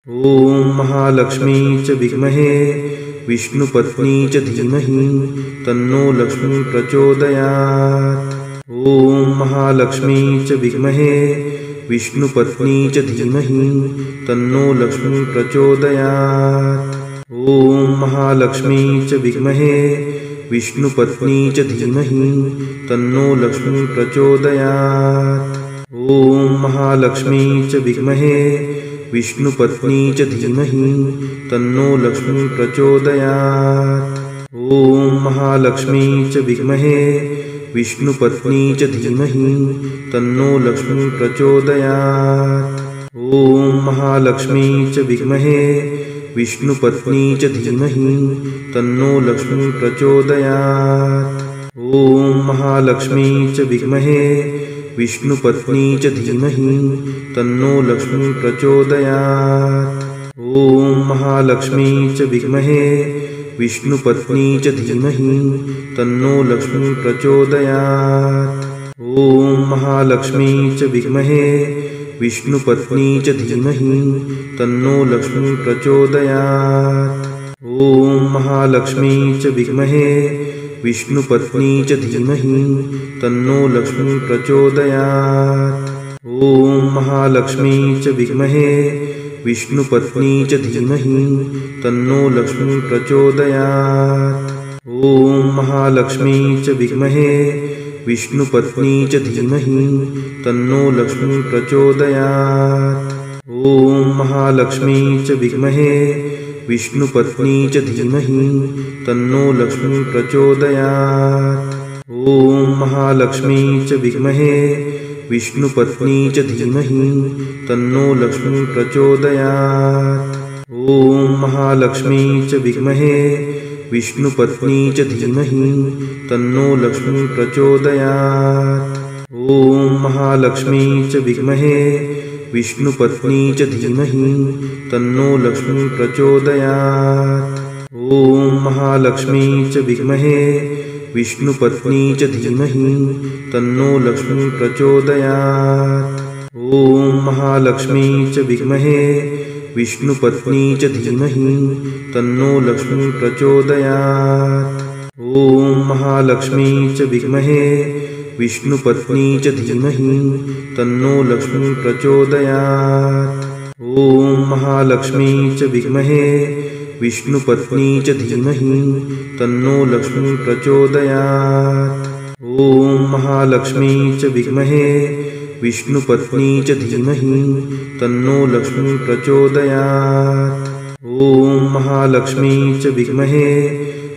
ॐ महालक्ष्मी च विद्महे विष्णुपत्नी च धीमहि तन्नो लक्ष्मी प्रचोदयात्। ॐ महालक्ष्मी च विद्महे विष्णुपत्नी च धीमहि तन्नो लक्ष्मी प्रचोदयात्। ॐ महालक्ष्मी च विद्महे विष्णुपत्नी च धीमहि तन्नो लक्ष्मी प्रचोदयात्। ॐ महालक्ष्मी च विद्महे विष्णुपत्नी च धीमहि तन्नो लक्ष्मी प्रचोदयात्। ॐ महालक्ष्मी च विद्महे विष्णुपत्नी च धीमहि तन्नो लक्ष्मी प्रचोदयात्। ॐ महालक्ष्मी च विद्महे विष्णुपत्नी च धीमहि तन्नो लक्ष्मी प्रचोदयात्। ॐ महालक्ष्मी च विद्महे विष्णुपत्नी च धीमहि तन्नो लक्ष्मी प्रचोदयात्। ॐ महालक्ष्मी च विद्महे विष्णुपत्नी च धीमहि तन्नो लक्ष्मी प्रचोदयात्। ॐ महालक्ष्मी च विद्महे विष्णुपत्नी च धीमहि तन्नो लक्ष्मी प्रचोदयात्। ॐ महालक्ष्मी च विद्महे विष्णुपत्नी च धीमहि तन्नो लक्ष्मी प्रचोदयात्। ॐ महालक्ष्मी च विद्महे विष्णुपत्नी च धीमहि तन्नो लक्ष्मी प्रचोदयात्। ॐ महालक्ष्मी च विद्महे विष्णुपत्नी च धीमहि तन्नो लक्ष्मी प्रचोदयात्। ॐ महालक्ष्मी च विद्महे विष्णुपत्नी च धीमहि तन्नो लक्ष्मी प्रचोदयात्। ॐ महालक्ष्मी च विद्महे विष्णुपत्नी च धीमहि तन्नो लक्ष्मी प्रचोदयात्। ॐ महालक्ष्मी च विद्महे विष्णुपत्नी च धीमहि तन्नो लक्ष्मी प्रचोदयात्। ॐ महालक्ष्मी च विद्महे विष्णुपत्नी च धीमहि तन्नो लक्ष्मी प्रचोदयात्। ॐ महालक्ष्मी च विद्महे विष्णुपत्नी च धीमहि तन्नो लक्ष्मी प्रचोदयात्। ॐ महालक्ष्मी च विद्महे विष्णुपत्नी च धीमहि तन्नो लक्ष्मी प्रचोदयात्। ॐ महालक्ष्मी च विद्महे विष्णुपत्नी च धीमहि तन्नो लक्ष्मी प्रचोदयात्। ॐ महालक्ष्मी च विद्महे विष्णुपत्नी च धीमहि तन्नो लक्ष्मी प्रचोदयात्। ॐ महालक्ष्मी च विद्महे विष्णुपत्नी च धीमहि तन्नो लक्ष्मी प्रचोदयात्। ॐ महालक्ष्मी च विद्महे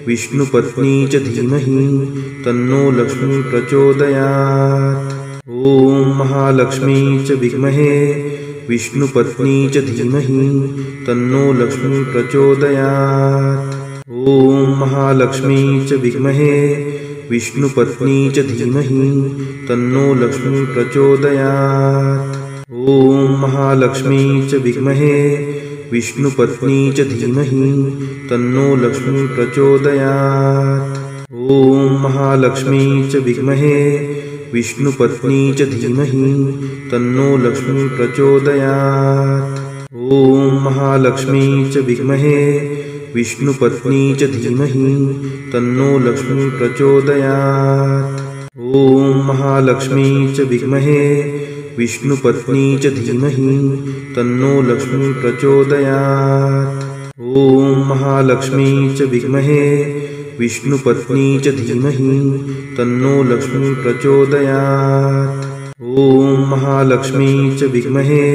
विष्णुपत्नी च धीमहि तन्नो लक्ष्मी प्रचोदयात्। ॐ महालक्ष्मी च विद्महे विष्णुपत्नी च धीमहि तन्नो लक्ष्मी प्रचोदयात्। ॐ महालक्ष्मी च विद्महे विष्णुपत्नी च धीमहि तन्नो लक्ष्मी प्रचोदयात्। ॐ महालक्ष्मी च विद्महे विष्णुपत्नी च धीमहि तन्नो लक्ष्मी प्रचोदयात्। ॐ महालक्ष्मी च विद्महे विष्णुपत्नी च धीमहि तन्नो लक्ष्मी प्रचोदयात्। ॐ महालक्ष्मी च विद्महे विष्णुपत्नी च धीमहि तन्नो लक्ष्मी प्रचोदयात्। ॐ महालक्ष्मी च विद्महे विष्णुपत्नी च धीमहि तन्नो लक्ष्मी प्रचोदयात्। ॐ महालक्ष्मी च विद्महे विष्णुपत्नी च धीमहि तन्नो लक्ष्मी प्रचोदयात्। ॐ महालक्ष्मी च विद्महे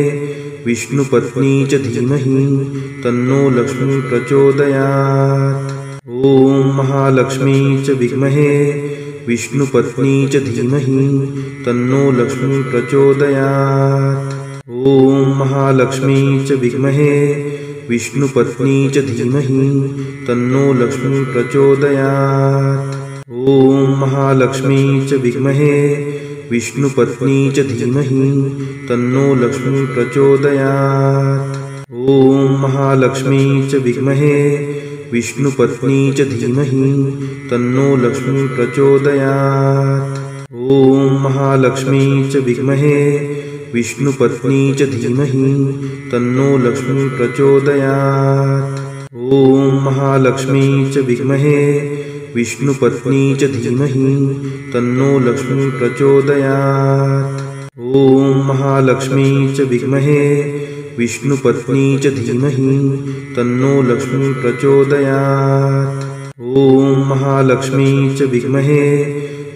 विष्णुपत्नी च धीमहि तन्नो लक्ष्मी प्रचोदयात्। ॐ महालक्ष्मी च विद्महे विष्णुपत्नी च धीमहि तन्नो लक्ष्मी प्रचोदयात्। ॐ महालक्ष्मी च विद्महे विष्णुपत्नी च धीमहि तन्नो लक्ष्मी प्रचोदयात्। ॐ महालक्ष्मी च विद्महे विष्णुपत्नी च धीमहि तन्नो लक्ष्मी प्रचोदयात्। ॐ महालक्ष्मी च विद्महे विष्णुपत्नी च धीमहि तन्नो लक्ष्मी प्रचोदयात्। ॐ महालक्ष्मी च विद्महे विष्णुपत्नी च धीमहि तन्नो लक्ष्मी प्रचोदयात्। ॐ महालक्ष्मी च विद्महे विष्णुपत्नी च धीमहि तन्नो लक्ष्मी प्रचोदयात्। ॐ महालक्ष्मी च विद्महे विष्णुपत्नी च धीमहि तन्नो लक्ष्मी प्रचोदयात्। ॐ महालक्ष्मी च विद्महे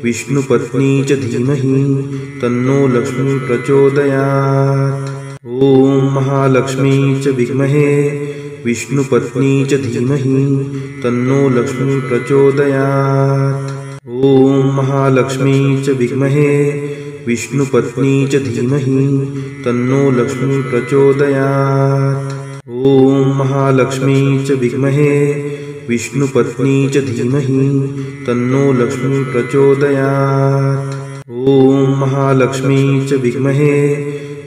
विष्णुपत्नी च धीमहि तन्नो लक्ष्मी प्रचोदयात्। ॐ महालक्ष्मी च विद्महे विष्णुपत्नी च धीमहि तन्नो लक्ष्मी प्रचोदयात्। ॐ महालक्ष्मी च विद्महे विष्णुपत्नी च धीमहि तन्नो लक्ष्मी प्रचोदयात्। ॐ महालक्ष्मी च विद्महे विष्णुपत्नी च धीमहि तन्नो लक्ष्मी प्रचोदयात्। ॐ महालक्ष्मी च विद्महे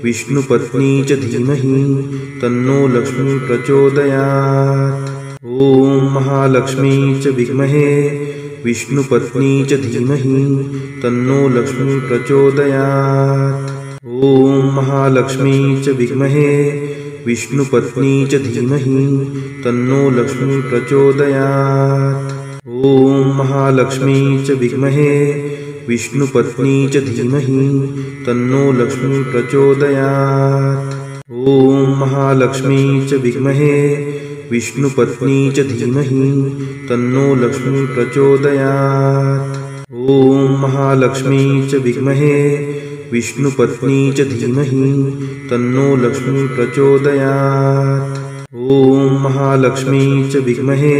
विष्णुपत्नी च धीमहि तन्नो लक्ष्मी प्रचोदयात्। ॐ महालक्ष्मी च विद्महे विष्णुपत्नी च धीमहि तन्नो लक्ष्मी प्रचोदयात्। ॐ महालक्ष्मी च विद्महे विष्णुपत्नी च धीमहि तन्नो लक्ष्मी प्रचोदयात्। ॐ महालक्ष्मी च विद्महे विष्णुपत्नी च धीमहि तन्नो लक्ष्मी प्रचोदयात्। ॐ महालक्ष्मी च विद्महे विष्णुपत्नी च धीमहि तन्नो लक्ष्मी प्रचोदयात्। ॐ महालक्ष्मी च विद्महे विष्णुपत्नी च धीमहि तन्नो लक्ष्मी प्रचोदयात्। ॐ महालक्ष्मी च विद्महे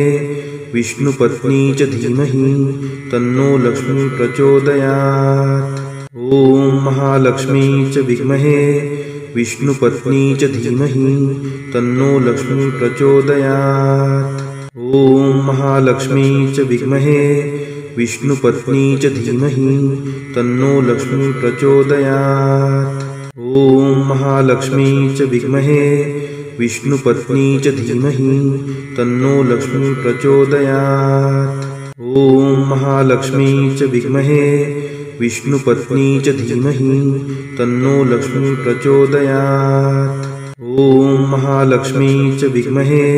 विष्णुपत्नी च धीमहि तन्नो लक्ष्मी प्रचोदयात्। ॐ महालक्ष्मी च विद्महे विष्णुपत्नी च धीमहि तन्नो लक्ष्मी प्रचोदयात्। ॐ महालक्ष्मी च विद्महे विष्णुपत्नी च धीमहि तन्नो लक्ष्मी प्रचोदयात्। ॐ महालक्ष्मी च विद्महे विष्णुपत्नी च धीमहि तन्नो लक्ष्मी प्रचोदयात्। ॐ महालक्ष्मी च विद्महे विष्णुपत्नी च धीमहि तन्नो लक्ष्मी प्रचोदयात्। ॐ महालक्ष्मी च विद्महे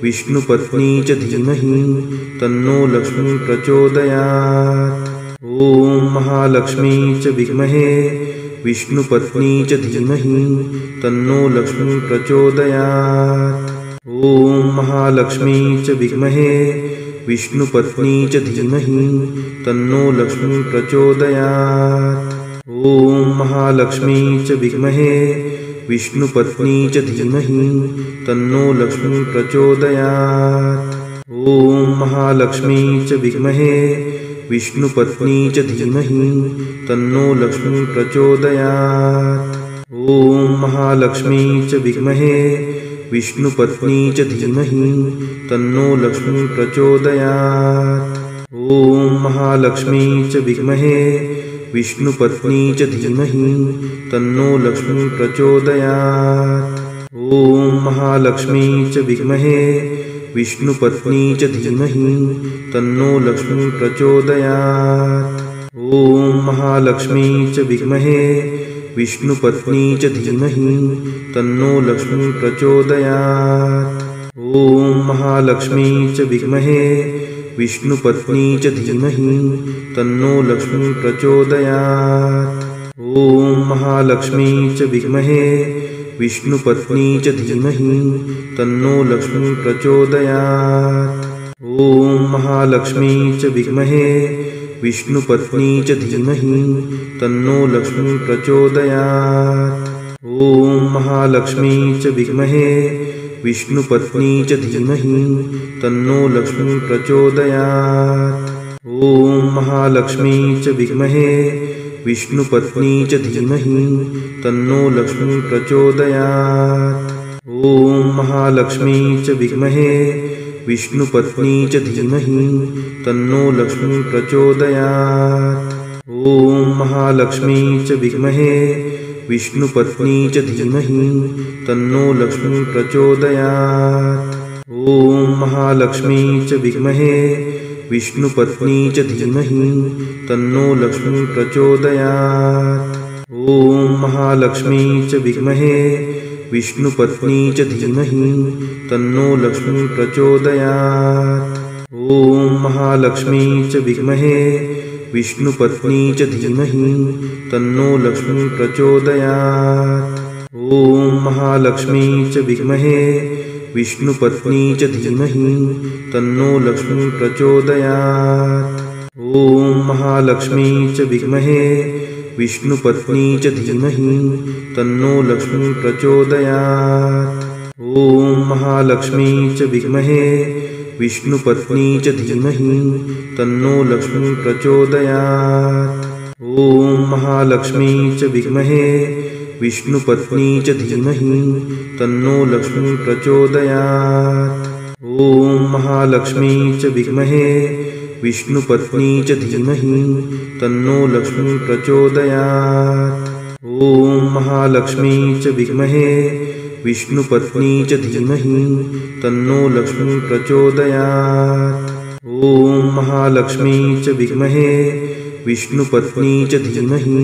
विष्णुपत्नी च धीमहि तन्नो लक्ष्मी प्रचोदयात्। ॐ महालक्ष्मी च विद्महे विष्णुपत्नी च धीमहि तन्नो लक्ष्मी प्रचोदयात्। ॐ महालक्ष्मी च विद्महे विष्णुपत्नी च धीमहि तन्नो लक्ष्मी प्रचोदयात्। ॐ महालक्ष्मी च विद्महे विष्णुपत्नी च धीमहि तन्नो लक्ष्मी प्रचोदयात्। ॐ महालक्ष्मी च विद्महे विष्णुपत्नी च धीमहि तन्नो लक्ष्मी प्रचोदयात्। ॐ महालक्ष्मी च विद्महे विष्णुपत्नी च धीमहि तन्नो लक्ष्मी प्रचोदयात्। ॐ महालक्ष्मी च विद्महे विष्णुपत्नी च धीमहि तन्नो लक्ष्मी प्रचोदयात्। ॐ महालक्ष्मी च विद्महे विष्णुपत्नी च धीमहि तन्नो लक्ष्मी प्रचोदयात्। ॐ महालक्ष्मी च विद्महे विष्णुपत्नी च धीमहि तन्नो लक्ष्मी प्रचोदयात्। ॐ महालक्ष्मी च विद्महे विष्णुपत्नी च धीमहि तन्नो लक्ष्मी प्रचोदयात्। ॐ महालक्ष्मी च विद्महे विष्णुपत्नी च धीमहि तन्नो लक्ष्मी प्रचोदयात्। ॐ महालक्ष्मी च विद्महे विष्णुपत्नी च धीमहि तन्नो लक्ष्मी प्रचोदयात्। ॐ महालक्ष्मी च विद्महे विष्णुपत्नी च धीमहि तन्नो लक्ष्मी प्रचोदयात्। ॐ महालक्ष्मी च विद्महे विष्णुपत्नी च धीमहि तन्नो लक्ष्मी प्रचोदयात्। ॐ महालक्ष्मी च विद्महे विष्णुपत्नी च धीमहि तन्नो लक्ष्मी प्रचोदयात्। ॐ महालक्ष्मी च विद्महे विष्णुपत्नी च धीमहि तन्नो लक्ष्मी प्रचोदयात्। ॐ महालक्ष्मी च विद्महे विष्णुपत्नी च धीमहि तन्नो लक्ष्मी प्रचोदयात्। ॐ महालक्ष्मी च विद्महे विष्णुपत्नी च धीमहि तन्नो लक्ष्मी प्रचोदयात्। ॐ महालक्ष्मी च विद्महे विष्णुपत्नी च धीमहि तन्नो लक्ष्मी प्रचोदयात्। ॐ महालक्ष्मी च विद्महे विष्णुपत्नी च धीमहि तन्नो लक्ष्मी प्रचोदयात्। ॐ महालक्ष्मी च विद्महे विष्णुपत्नी च धीमहि तन्नो लक्ष्मी प्रचोदयात्। ॐ महालक्ष्मी च विद्महे विष्णुपत्नी च धीमहि तन्नो लक्ष्मी प्रचोदयात्। ॐ महालक्ष्मी च विद्महे विष्णुपत्नी च धीमहि तन्नो लक्ष्मी प्रचोदयात्। ॐ महालक्ष्मी च विद्महे विष्णुपत्नी च धीमहि तन्नो लक्ष्मी प्रचोदयात्। ॐ महालक्ष्मी च विद्महे विष्णुपत्नी च धीमहि तन्नो लक्ष्मी प्रचोदयात्। ॐ महालक्ष्मी च विद्महे विष्णुपत्नी च धीमहि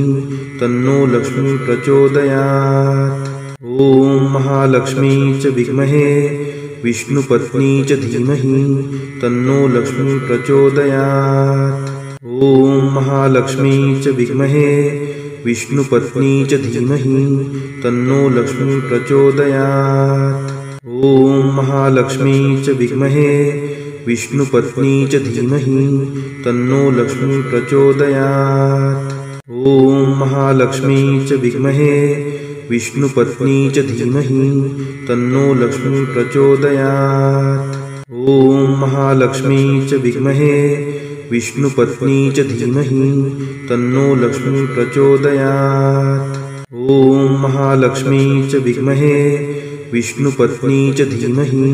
तन्नो लक्ष्मी प्रचोदयात्। ॐ महालक्ष्मी च विद्महे विष्णुपत्नी च धीमहि तन्नो लक्ष्मी प्रचोदयात्। ॐ महालक्ष्मी च विद्महे विष्णुपत्नी च धीमहि तन्नो लक्ष्मी प्रचोदयात्। ॐ महालक्ष्मी च विद्महे विष्णुपत्नी च धीमहि तन्नो लक्ष्मी प्रचोदयात्। ॐ महालक्ष्मी च विद्महे विष्णुपत्नी च धीमहि तन्नो लक्ष्मी प्रचोदयात्। ॐ महालक्ष्मी च विद्महे विष्णुपत्नी च धीमहि तन्नो लक्ष्मी प्रचोदयात्। ॐ महालक्ष्मी च विद्महे विष्णुपत्नी च धीमहि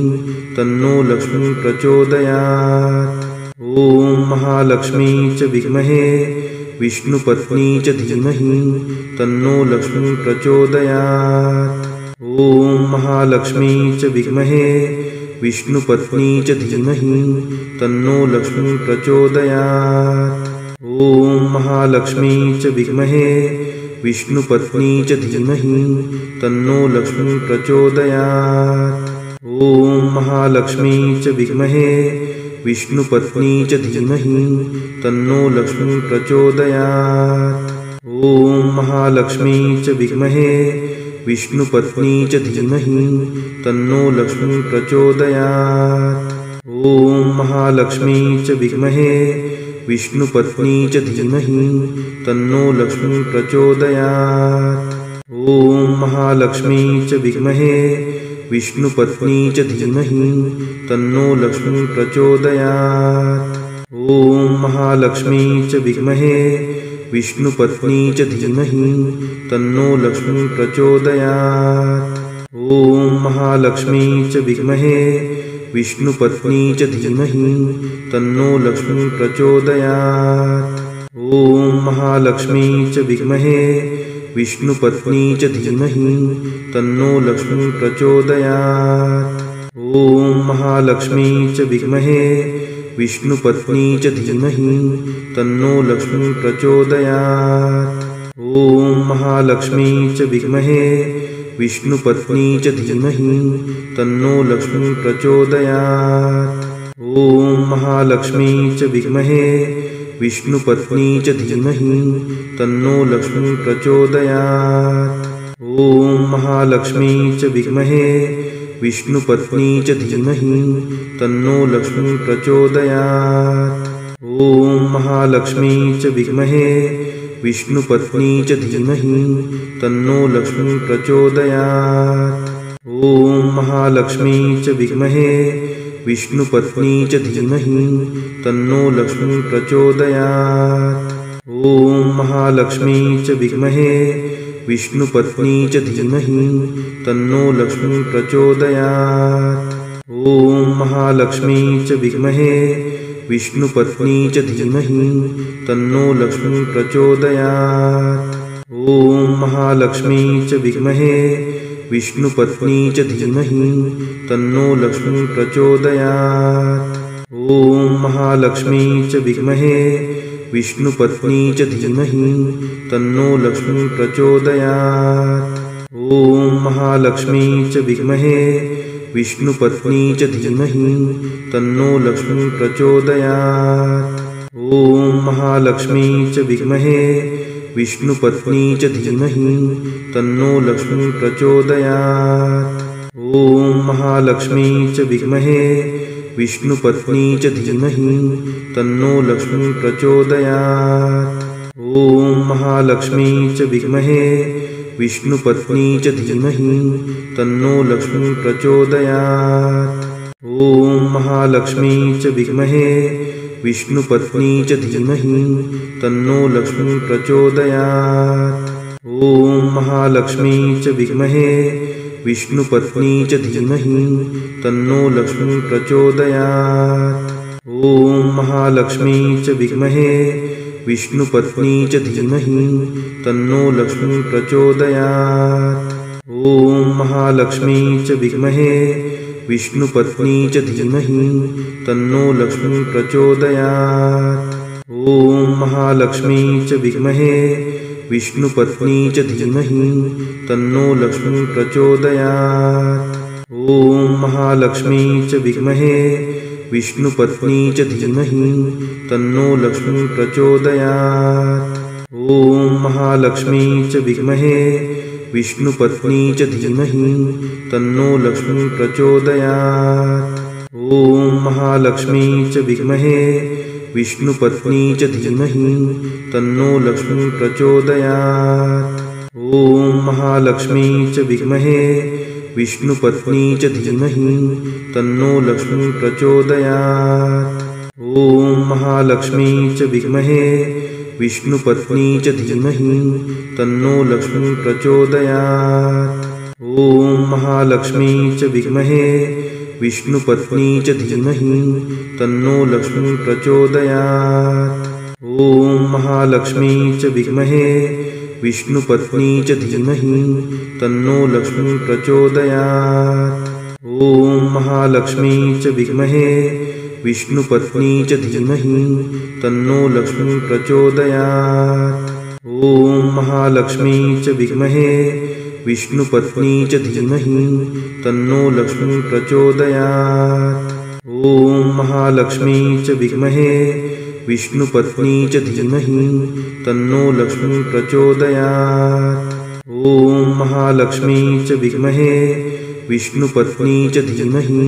तन्नो लक्ष्मी प्रचोदयात्। ॐ महालक्ष्मी च विद्महे विष्णुपत्नी च धीमहि तन्नो लक्ष्मी प्रचोदयात्। ॐ महालक्ष्मी च विद्महे विष्णुपत्नी च धीमहि तन्नो लक्ष्मी प्रचोदयात्। ॐ महालक्ष्मी च विद्महे विष्णुपत्नी च धीमहि तन्नो लक्ष्मी प्रचोदयात्। ॐ महालक्ष्मी च विद्महे विष्णुपत्नी च धीमहि तन्नो लक्ष्मी प्रचोदयात्। ॐ महालक्ष्मी च विद्महे विष्णुपत्नी च धीमहि तन्नो लक्ष्मी प्रचोदयात्। ॐ महालक्ष्मी च विद्महे विष्णुपत्नी च धीमहि तन्नो लक्ष्मी प्रचोदयात्। ॐ महालक्ष्मी च विद्महे विष्णुपत्नी च धीमहि तन्नो लक्ष्मी प्रचोदयात्। ॐ महालक्ष्मी च विद्महे विष्णुपत्नी च धीमहि तन्नो लक्ष्मी प्रचोदयात्। ॐ महालक्ष्मी च विद्महे विष्णुपत्नी च धीमहि तन्नो लक्ष्मी प्रचोदयात्। ॐ महालक्ष्मी च विद्महे विष्णुपत्नी च धीमहि तन्नो लक्ष्मी प्रचोदयात्। ॐ महालक्ष्मी च विद्महे विष्णुपत्नी च धीमहि तन्नो लक्ष्मी प्रचोदयात्। ॐ महालक्ष्मी च विद्महे विष्णुपत्नी च धीमहि तन्नो लक्ष्मी प्रचोदयात्। ॐ महालक्ष्मी च विद्महे विष्णुपत्नी च धीमहि तन्नो लक्ष्मी प्रचोदयात्। ॐ महालक्ष्मी च विद्महे विष्णुपत्नी च धीमहि तन्नो लक्ष्मी प्रचोदयात्। ॐ महालक्ष्मी च विद्महे विष्णुपत्नी च धीमहि तन्नो लक्ष्मी प्रचोदयात्। ॐ महालक्ष्मी च विद्महे विष्णुपत्नी च धीमहि तन्नो लक्ष्मी प्रचोदयात्। ॐ महालक्ष्मी च विद्महे विष्णुपत्नी च धीमहि तन्नो लक्ष्मी प्रचोदयात्। ॐ महालक्ष्मी च विद्महे विष्णुपत्नी च धीमहि तन्नो लक्ष्मी प्रचोदयात्। ॐ महालक्ष्मी च विद्महे विष्णुपत्नी च धीमहि तन्नो लक्ष्मी प्रचोदयात्। ॐ महालक्ष्मी च विद्महे विष्णुपत्नी च धीमहि तन्नो लक्ष्मी प्रचोदयात्। ॐ महालक्ष्मी च विद्महे विष्णुपत्नी च धीमहि तन्नो लक्ष्मी प्रचोदयात्। ॐ महालक्ष्मी च विद्महे विष्णुपत्नी च धीमहि तन्नो लक्ष्मी प्रचोदयात्। ॐ महालक्ष्मी च विद्महे विष्णुपत्नी च धीमहि तन्नो लक्ष्मी प्रचोदयात्। ॐ महालक्ष्मी च विद्महे विष्णुपत्नी च धीमहि तन्नो लक्ष्मी प्रचोदयात्। ॐ महालक्ष्मी च विद्महे विष्णुपत्नी च धीमहि तन्नो लक्ष्मी प्रचोदयात्। ॐ महालक्ष्मी च विद्महे विष्णुपत्नी च धीमहि तन्नो लक्ष्मी प्रचोदयात्। ॐ महालक्ष्मी च विद्महे विष्णुपत्नी च धीमहि तन्नो लक्ष्मी प्रचोदयात्। ॐ महालक्ष्मी च विद्महे विष्णुपत्नी च धीमहि तन्नो लक्ष्मी प्रचोदयात्। ॐ महालक्ष्मी च विद्महे विष्णुपत्नी च धीमहि तन्नो लक्ष्मी प्रचोदयात्। ॐ महालक्ष्मी च विद्महे विष्णुपत्नी च धीमहि तन्नो लक्ष्मी प्रचोदयात्। ॐ महालक्ष्मी च विद्महे विष्णुपत्नी च धीमहि तन्नो लक्ष्मी प्रचोदयात्। ॐ महालक्ष्मी च विद्महे विष्णुपत्नी च धीमहि तन्नो लक्ष्मी प्रचोदयात्। ॐ महालक्ष्मी च विद्महे विष्णुपत्नी च धीमहि तन्नो लक्ष्मी प्रचोदयात्। ॐ महालक्ष्मी च विद्महे विष्णुपत्नी च धीमहि तन्नो लक्ष्मी प्रचोदयात्। ॐ महालक्ष्मी च विद्महे विष्णुपत्नी च धीमहि तन्नो लक्ष्मी प्रचोदयात्। ॐ महालक्ष्मी च विद्महे विष्णुपत्नी च धीमहि तन्नो लक्ष्मी प्रचोदयात्। ॐ महालक्ष्मी च विद्महे विष्णुपत्नी च धीमहि तन्नो लक्ष्मी प्रचोदयात्। ॐ महालक्ष्मी च विद्महे विष्णुपत्नी च धीमहि तन्नो लक्ष्मी प्रचोदयात्। ॐ महालक्ष्मी च विद्महे विष्णुपत्नी च धीमहि तन्नो लक्ष्मी प्रचोदयात्। ॐ महालक्ष्मी च विद्महे विष्णुपत्नी च धीमहि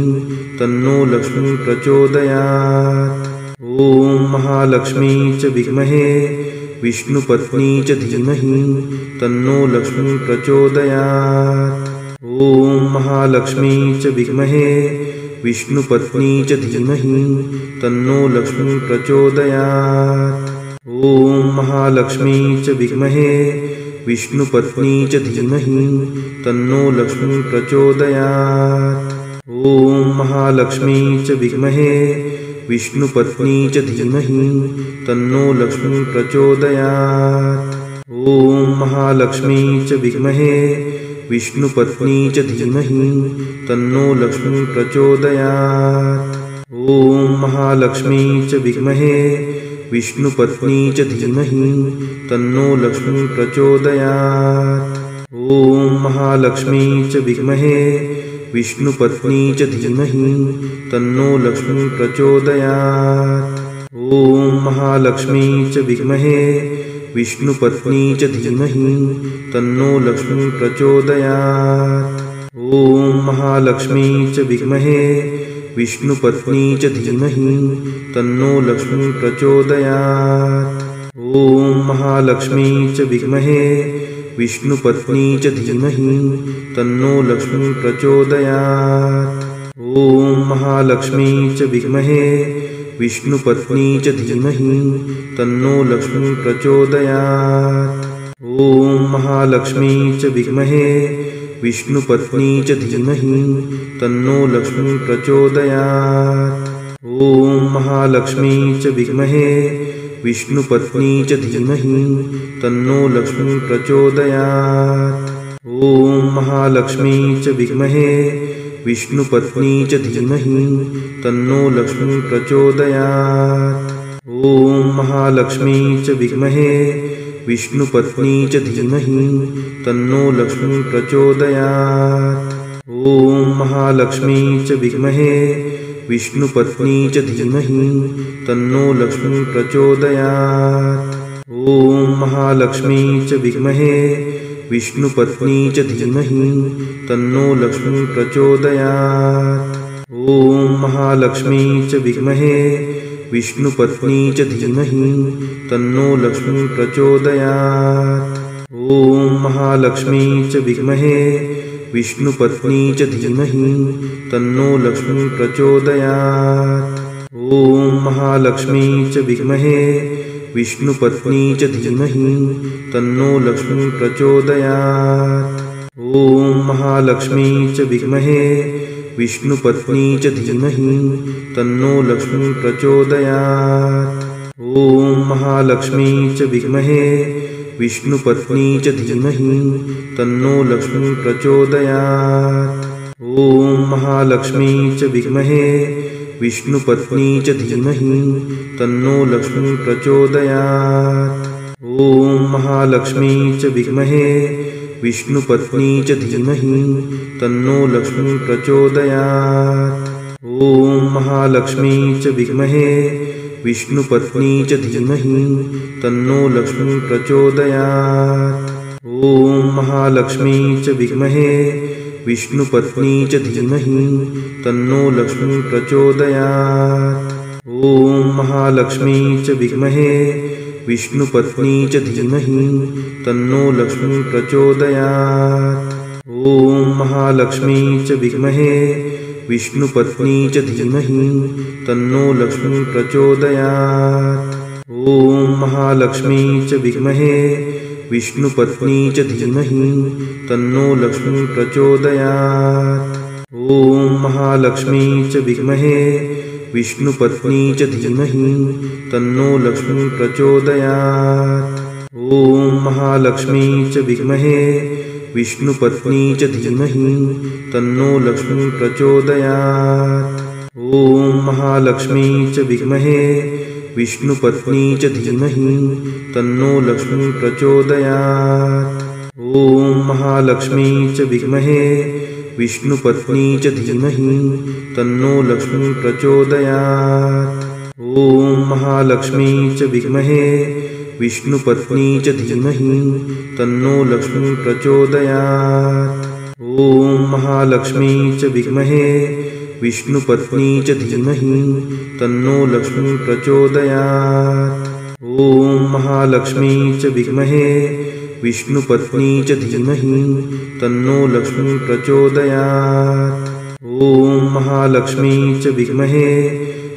तन्नो लक्ष्मी प्रचोदयात्। ॐ महालक्ष्मी च विद्महे विष्णुपत्नी च धीमहि तन्नो लक्ष्मी प्रचोदयात्। ॐ महालक्ष्मी च विद्महे विष्णुपत्नी च धीमहि तन्नो लक्ष्मी प्रचोदयात्। ॐ महालक्ष्मी च विद्महे विष्णुपत्नी च धीमहि तन्नो लक्ष्मी प्रचोदयात्। ॐ महालक्ष्मी च विद्महे विष्णुपत्नी च धीमहि तन्नो लक्ष्मी प्रचोदयात्। ॐ महालक्ष्मी च विद्महे विष्णुपत्नी च धीमहि तन्नो लक्ष्मी प्रचोदयात्। ॐ महालक्ष्मी च विद्महे विष्णुपत्नी च धीमहि तन्नो लक्ष्मी प्रचोदयात्। ॐ महालक्ष्मी च विद्महे विष्णुपत्नी च धीमहि तन्नो लक्ष्मी प्रचोदयात्। ॐ महालक्ष्मी च विद्महे विष्णुपत्नी च धीमहि तन्नो लक्ष्मी प्रचोदयात्। ॐ महालक्ष्मी च विद्महे विष्णुपत्नी च धीमहि तन्नो लक्ष्मी प्रचोदयात्। ॐ महालक्ष्मी च विद्महे विष्णुपत्नी च धीमहि तन्नो लक्ष्मी प्रचोदयात्। ॐ महालक्ष्मी च विद्महे विष्णुपत्नी च धीमहि तन्नो लक्ष्मी प्रचोदयात्। ॐ महालक्ष्मी च विद्महे विष्णुपत्नी च धीमहि तन्नो लक्ष्मी प्रचोदयात्। ॐ महालक्ष्मी च विद्महे विष्णुपत्नी च धीमहि तन्नो लक्ष्मी प्रचोदयात्। ॐ महालक्ष्मी च विद्महे विष्णुपत्नी च धीमहि तन्नो लक्ष्मी प्रचोदयात्। ॐ महालक्ष्मी च विद्महे विष्णुपत्नी च धीमहि तन्नो लक्ष्मी प्रचोदयात्। ॐ महालक्ष्मी च विद्महे विष्णुपत्नी च धीमहि तन्नो लक्ष्मी प्रचोदयात्। ॐ महालक्ष्मी च विद्महे विष्णुपत्नी च धीमहि तन्नो लक्ष्मी प्रचोदयात्। ॐ महालक्ष्मी च विद्महे विष्णुपत्नी च धीमहि तन्नो लक्ष्मी प्रचोदयात्। ॐ महालक्ष्मी च विद्महे विष्णुपत्नी च धीमहि तन्नो लक्ष्मी प्रचोदयात्। ॐ महालक्ष्मी च विद्महे विष्णुपत्नी च धीमहि तन्नो लक्ष्मी प्रचोदयात्। ॐ महालक्ष्मी च विद्महे विष्णुपत्नी च धीमहि तन्नो लक्ष्मी प्रचोदयात्। ॐ महालक्ष्मी च विद्महे विष्णुपत्नी च धीमहि तन्नो लक्ष्मी प्रचोदयात्। ॐ महालक्ष्मी च विद्महे विष्णुपत्नी च धीमहि तन्नो लक्ष्मी प्रचोदयात्। ॐ महालक्ष्मी च विद्महे विष्णुपत्नी च धीमहि तन्नो लक्ष्मी प्रचोदयात्। ॐ महालक्ष्मी च विद्महे विष्णुपत्नी च धीमहि तन्नो लक्ष्मी प्रचोदयात्। ॐ महालक्ष्मी च विद्महे विष्णुपत्नी च धीमहि तन्नो लक्ष्मी प्रचोदयात्। ॐ महालक्ष्मी च विद्महे विष्णुपत्नी च धीमहि तन्नो लक्ष्मी प्रचोदयात्। ॐ महालक्ष्मी च विद्महे विष्णुपत्नी च धीमहि तन्नो लक्ष्मी प्रचोदयात्। ॐ महालक्ष्मी च विद्महे विष्णुपत्नी च धीमहि तन्नो लक्ष्मी प्रचोदयात्। ॐ महालक्ष्मी च विद्महे विष्णुपत्नी च धीमहि तन्नो लक्ष्मी प्रचोदयात्। ॐ महालक्ष्मी च विद्महे विष्णुपत्नी च धीमहि तन्नो लक्ष्मी प्रचोदयात्। ॐ महालक्ष्मी च विद्महे विष्णुपत्नी च धीमहि तन्नो लक्ष्मी प्रचोदयात्। ॐ महालक्ष्मी च विद्महे विष्णुपत्नी च धीमहि तन्नो लक्ष्मी प्रचोदयात्। ॐ महालक्ष्मी च विद्महे विष्णुपत्नी च धीमहि तन्नो लक्ष्मी प्रचोदयात्। ॐ महालक्ष्मी च विद्महे विष्णुपत्नी च धीमहि तन्नो लक्ष्मी प्रचोदयात्। ॐ महालक्ष्मी च विद्महे विष्णुपत्नी च धीमहि तन्नो लक्ष्मी प्रचोदयात्। ॐ महालक्ष्मी च विद्महे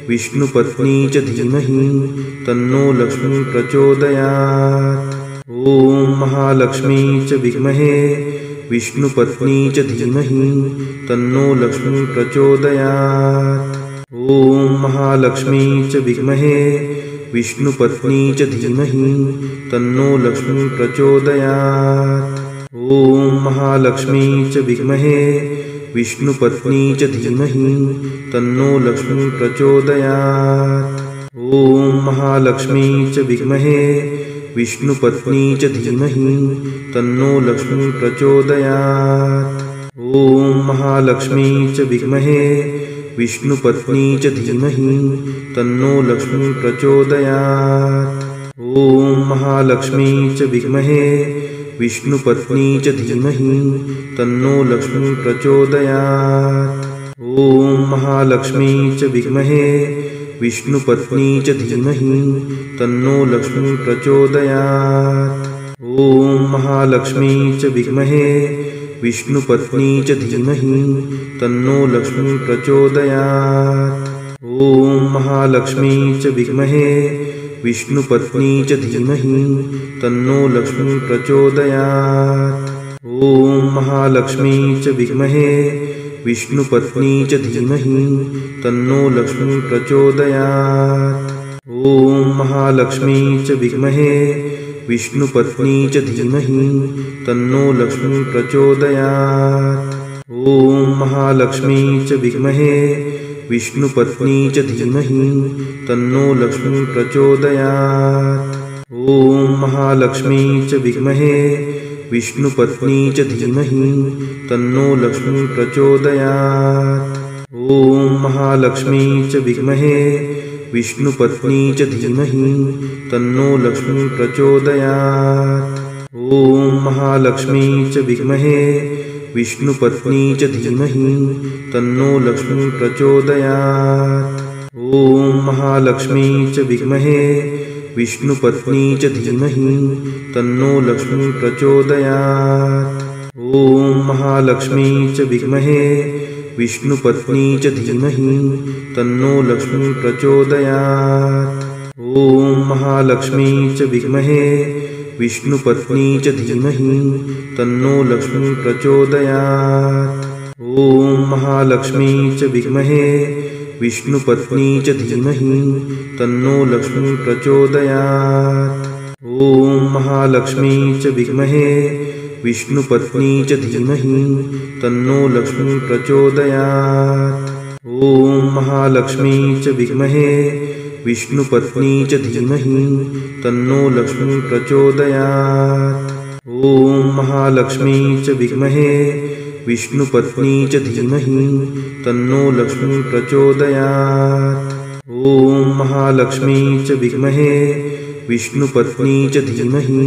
विष्णुपत्नी च धीमहि तन्नो लक्ष्मी प्रचोदयात्। ॐ महालक्ष्मी च विद्महे विष्णुपत्नी च धीमहि तन्नो लक्ष्मी प्रचोदयात्। ॐ महालक्ष्मी च विद्महे विष्णुपत्नी च धीमहि तन्नो लक्ष्मी प्रचोदयात्। ॐ महालक्ष्मी च विद्महे विष्णुपत्नी च धीमहि तन्नो लक्ष्मी प्रचोदयात्। ॐ महालक्ष्मी च विद्महे विष्णुपत्नी च धीमहि तन्नो लक्ष्मी प्रचोदयात्। ॐ महालक्ष्मी च विद्महे विष्णुपत्नी च धीमहि तन्नो लक्ष्मी प्रचोदयात्। ॐ महालक्ष्मी च विद्महे विष्णुपत्नी च धीमहि तन्नो लक्ष्मी प्रचोदयात्। ॐ महालक्ष्मी च विद्महे विष्णुपत्नी च धीमहि तन्नो लक्ष्मी प्रचोदयात्। ॐ महालक्ष्मी च विद्महे विष्णुपत्नी च धीमहि तन्नो लक्ष्मी प्रचोदयात्। ॐ महालक्ष्मी च विद्महे विष्णुपत्नी च धीमहि तन्नो लक्ष्मी प्रचोदयात्। ॐ महालक्ष्मी च विद्महे विष्णुपत्नी च धीमहि तन्नो लक्ष्मी प्रचोदयात्। ॐ महालक्ष्मी च विद्महे विष्णुपत्नी च धीमहि तन्नो लक्ष्मी प्रचोदयात्। ॐ महालक्ष्मी च विद्महे विष्णुपत्नी च धीमहि तन्नो लक्ष्मी प्रचोदयात्। ॐ महालक्ष्मी च विद्महे विष्णुपत्नी च धीमहि तन्नो लक्ष्मी प्रचोदयात्। ॐ महालक्ष्मी च विद्महे विष्णुपत्नी च धीमहि तन्नो लक्ष्मी प्रचोदयात्। ॐ महालक्ष्मी च विद्महे विष्णुपत्नी च धीमहि तन्नो लक्ष्मी प्रचोदयात्। ॐ महालक्ष्मी च विद्महे विष्णुपत्नी च धीमहि तन्नो लक्ष्मी प्रचोदयात्। ॐ महालक्ष्मी च विद्महे विष्णुपत्नी च धीमहि तन्नो लक्ष्मी प्रचोदयात्। ॐ महालक्ष्मी च विद्महे विष्णुपत्नी च धीमहि तन्नो लक्ष्मी प्रचोदयात्। ॐ महालक्ष्मी च विद्महे विष्णुपत्नी च धीमहि तन्नो लक्ष्मी प्रचोदयात्। ॐ महालक्ष्मी च विद्महे विष्णुपत्नी च धीमहि तन्नो लक्ष्मी प्रचोदयात्। ॐ महालक्ष्मी च विद्महे विष्णुपत्नी च धीमहि तन्नो लक्ष्मी प्रचोदयात्। ॐ महालक्ष्मी च विद्महे विष्णुपत्नी च धीमहि तन्नो लक्ष्मी प्रचोदयात्। ॐ महालक्ष्मी च विद्महे विष्णुपत्नी च धीमहि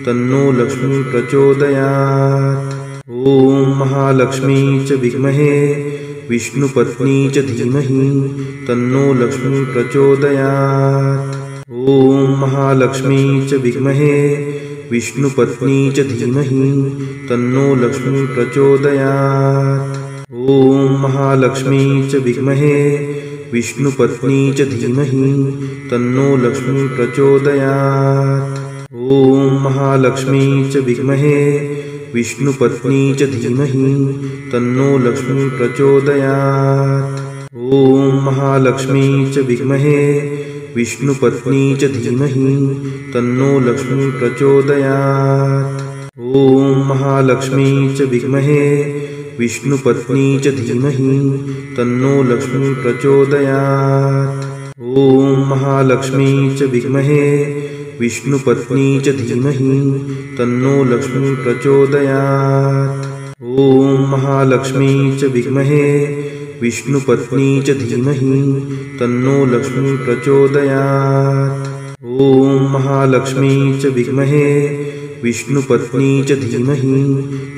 तन्नो लक्ष्मी प्रचोदयात्। ॐ महालक्ष्मी च विद्महे विष्णुपत्नी च धीमहि तन्नो लक्ष्मी प्रचोदयात्। ॐ महालक्ष्मी च विद्महे विष्णुपत्नी च धीमहि तन्नो लक्ष्मी प्रचोदयात्। ॐ महालक्ष्मी च विद्महे विष्णुपत्नी च धीमहि तन्नो लक्ष्मी प्रचोदयात्। ॐ महालक्ष्मी च विद्महे विष्णुपत्नी च धीमहि तन्नो लक्ष्मी प्रचोदयात्। ॐ महालक्ष्मी च विद्महे विष्णुपत्नी च धीमहि तन्नो लक्ष्मी प्रचोदयात्। ॐ महालक्ष्मी च विद्महे विष्णुपत्नी च धीमहि तन्नो लक्ष्मी प्रचोदयात्। ॐ महालक्ष्मी च विद्महे विष्णुपत्नी च धीमहि तन्नो लक्ष्मी प्रचोदयात्। ॐ महालक्ष्मी च विद्महे विष्णुपत्नी च धीमहि तन्नो लक्ष्मी प्रचोदयात्। ॐ महालक्ष्मी च विद्महे विष्णुपत्नी च धीमहि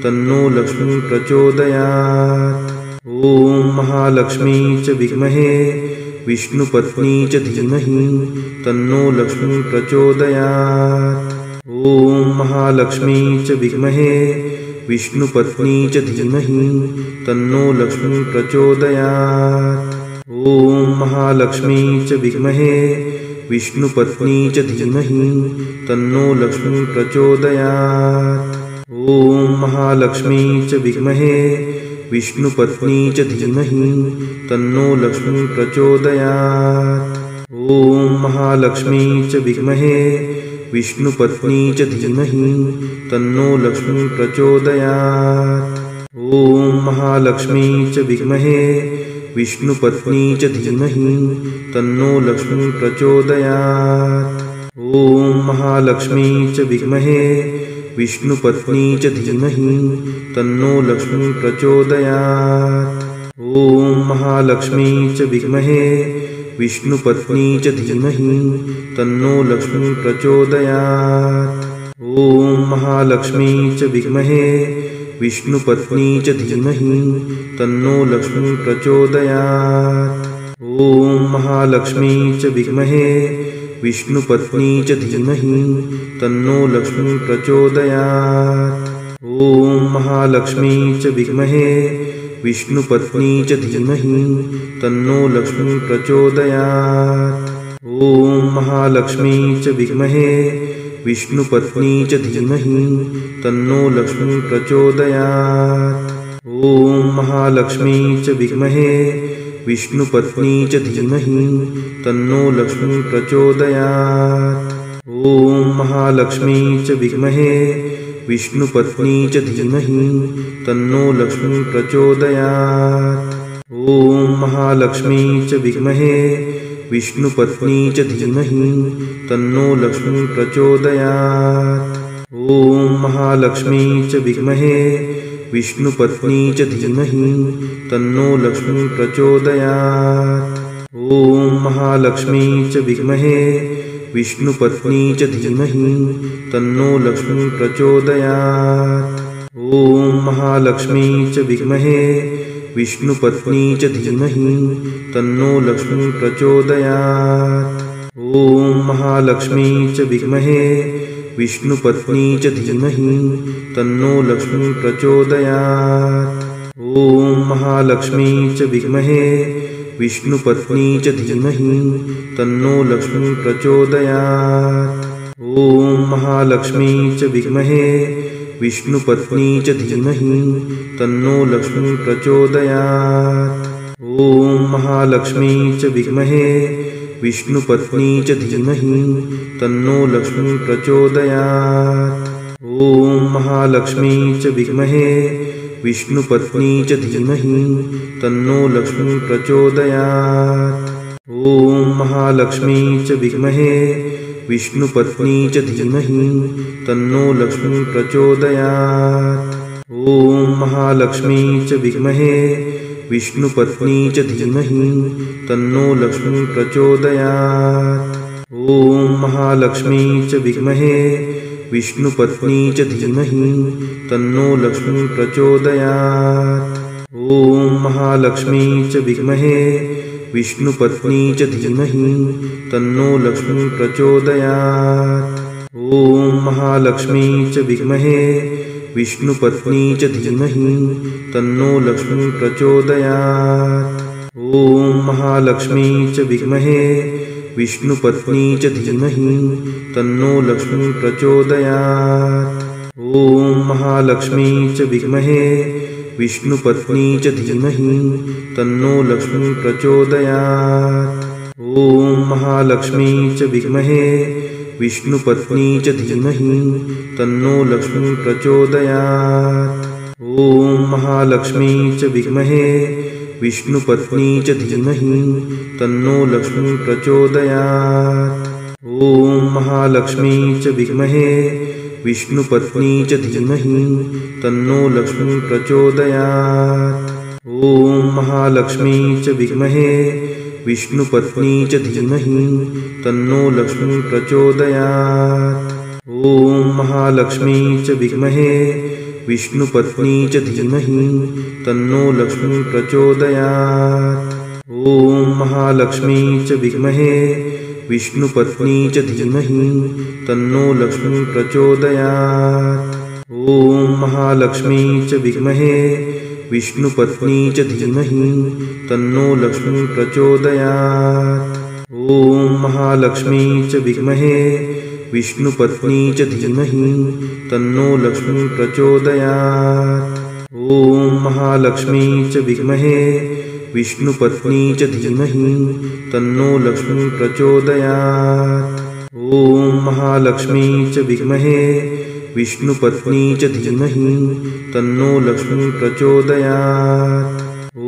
तन्नो लक्ष्मी प्रचोदयात्। ॐ महालक्ष्मी च विद्महे विष्णुपत्नी च धीमहि तन्नो लक्ष्मी प्रचोदयात्। ॐ महालक्ष्मी च विद्महे विष्णुपत्नी च धीमहि तन्नो लक्ष्मी प्रचोदयात्। ॐ महालक्ष्मी च विद्महे विष्णुपत्नी च धीमहि तन्नो लक्ष्मी प्रचोदयात्। ॐ महालक्ष्मी च विद्महे विष्णुपत्नी च धीमहि तन्नो लक्ष्मी प्रचोदयात्। ॐ महालक्ष्मी च विद्महे विष्णुपत्नी च धीमहि तन्नो लक्ष्मी प्रचोदयात्। ॐ महालक्ष्मी च विद्महे विष्णुपत्नी च धीमहि तन्नो लक्ष्मी प्रचोदयात्। ॐ महालक्ष्मी च विद्महे विष्णुपत्नी च धीमहि तन्नो लक्ष्मी प्रचोदयात्। ॐ महालक्ष्मी च विद्महे विष्णुपत्नी च धीमहि तन्नो लक्ष्मी प्रचोदयात्। ॐ महालक्ष्मी च विद्महे विष्णुपत्नी च धीमहि तन्नो लक्ष्मी प्रचोदयात्। ॐ महालक्ष्मी च विद्महे विष्णुपत्नी च धीमहि तन्नो लक्ष्मी प्रचोदयात्। ॐ महालक्ष्मी च विद्महे विष्णुपत्नी च धीमहि तन्नो लक्ष्मी प्रचोदयात्। ॐ महालक्ष्मी च विद्महे विष्णुपत्नी च धीमहि तन्नो लक्ष्मी प्रचोदयात्। ॐ महालक्ष्मी च विद्महे विष्णुपत्नी च धीमहि तन्नो लक्ष्मी प्रचोदयात्। ॐ महालक्ष्मी च विद्महे विष्णुपत्नी च धीमहि तन्नो लक्ष्मी प्रचोदयात्। ॐ महालक्ष्मी च विद्महे विष्णुपत्नी च धीमहि तन्नो लक्ष्मी प्रचोदयात्। ॐ महालक्ष्मी च विद्महे विष्णुपत्नी च धीमहि तन्नो लक्ष्मी प्रचोदयात्। ॐ महालक्ष्मी च विद्महे विष्णुपत्नी च धीमहि तन्नो लक्ष्मी प्रचोदयात्। ॐ महालक्ष्मी च विद्महे विष्णुपत्नी च धीमहि तन्नो लक्ष्मी प्रचोदयात्। ॐ महालक्ष्मी च विद्महे विष्णुपत्नी च धीमहि तन्नो लक्ष्मी प्रचोदयात्। ॐ महालक्ष्मी च विद्महे विष्णुपत्नी च धीमहि तन्नो लक्ष्मी प्रचोदयात्। ॐ महालक्ष्मी च विद्महे विष्णुपत्नी च धीमहि तन्नो लक्ष्मी प्रचोदयात्। ॐ महालक्ष्मी च विद्महे विष्णुपत्नी च धीमहि तन्नो लक्ष्मी प्रचोदयात्। ॐ महालक्ष्मी च विद्महे विष्णुपत्नी च धीमहि तन्नो लक्ष्मी प्रचोदयात्। ॐ महालक्ष्मी च विद्महे विष्णुपत्नी च धीमहि तन्नो लक्ष्मी प्रचोदयात्। ॐ महालक्ष्मी च विद्महे विष्णुपत्नी च धीमहि तन्नो लक्ष्मी प्रचोदयात्। ॐ महालक्ष्मी च विद्महे विष्णुपत्नी च धीमहि तन्नो लक्ष्मी प्रचोदयात्। ॐ महालक्ष्मी च विद्महे विष्णुपत्नी च धीमहि तन्नो लक्ष्मी प्रचोदयात्। ॐ महालक्ष्मी च विद्महे विष्णुपत्नी च धीमहि तन्नो लक्ष्मी प्रचोदयात्। ॐ महालक्ष्मी च विद्महे विष्णुपत्नी च धीमहि तन्नो लक्ष्मी प्रचोदयात्। ॐ महालक्ष्मी च विद्महे विष्णुपत्नी च धीमहि तन्नो लक्ष्मी प्रचोदयात्। ॐ महालक्ष्मी च विद्महे विष्णुपत्नी च धीमहि तन्नो लक्ष्मी प्रचोदयात्। ॐ महालक्ष्मी च विद्महे विष्णुपत्नी च धीमहि तन्नो लक्ष्मी प्रचोदयात्। ॐ महालक्ष्मी च विद्महे विष्णुपत्नी च धीमहि तन्नो लक्ष्मी प्रचोदयात्। ॐ महालक्ष्मी च विद्महे विष्णुपत्नी च धीमहि तन्नो लक्ष्मी प्रचोदयात्। ॐ महालक्ष्मी च विद्महे विष्णुपत्नी च धीमहि तन्नो लक्ष्मी प्रचोदयात्। ॐ महालक्ष्मी च विद्महे विष्णुपत्नी च धीमहि तन्नो लक्ष्मी प्रचोदयात्। ॐ महालक्ष्मी च विद्महे विष्णुपत्नी च धीमहि तन्नो लक्ष्मी प्रचोदयात्। ॐ महालक्ष्मी च विद्महे विष्णुपत्नी च धीमहि तन्नो लक्ष्मी प्रचोदयात्। ॐ महालक्ष्मी च विद्महे विष्णुपत्नी च धीमहि तन्नो लक्ष्मी प्रचोदयात्। ॐ महालक्ष्मी च विद्महे विष्णुपत्नी च धीमहि तन्नो लक्ष्मी प्रचोदयात्।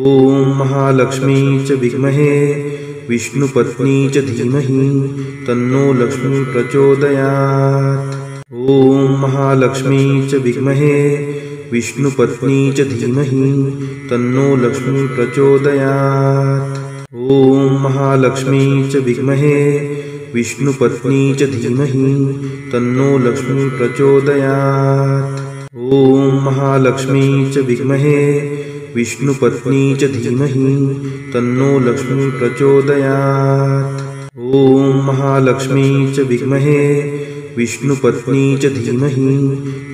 ॐ महालक्ष्मी च विद्महे विष्णुपत्नी च धीमहि तन्नो लक्ष्मी प्रचोदयात्। ॐ महालक्ष्मी च विद्महे विष्णुपत्नी च धीमहि तन्नो लक्ष्मी प्रचोदयात्। ॐ महालक्ष्मी च विद्महे विष्णुपत्नी च धीमहि तन्नो लक्ष्मी प्रचोदयात्। ॐ महालक्ष्मी च विद्महे विष्णुपत्नी च धीमहि तन्नो लक्ष्मी प्रचोदयात्। ॐ महालक्ष्मी च विद्महे विष्णुपत्नी च धीमहि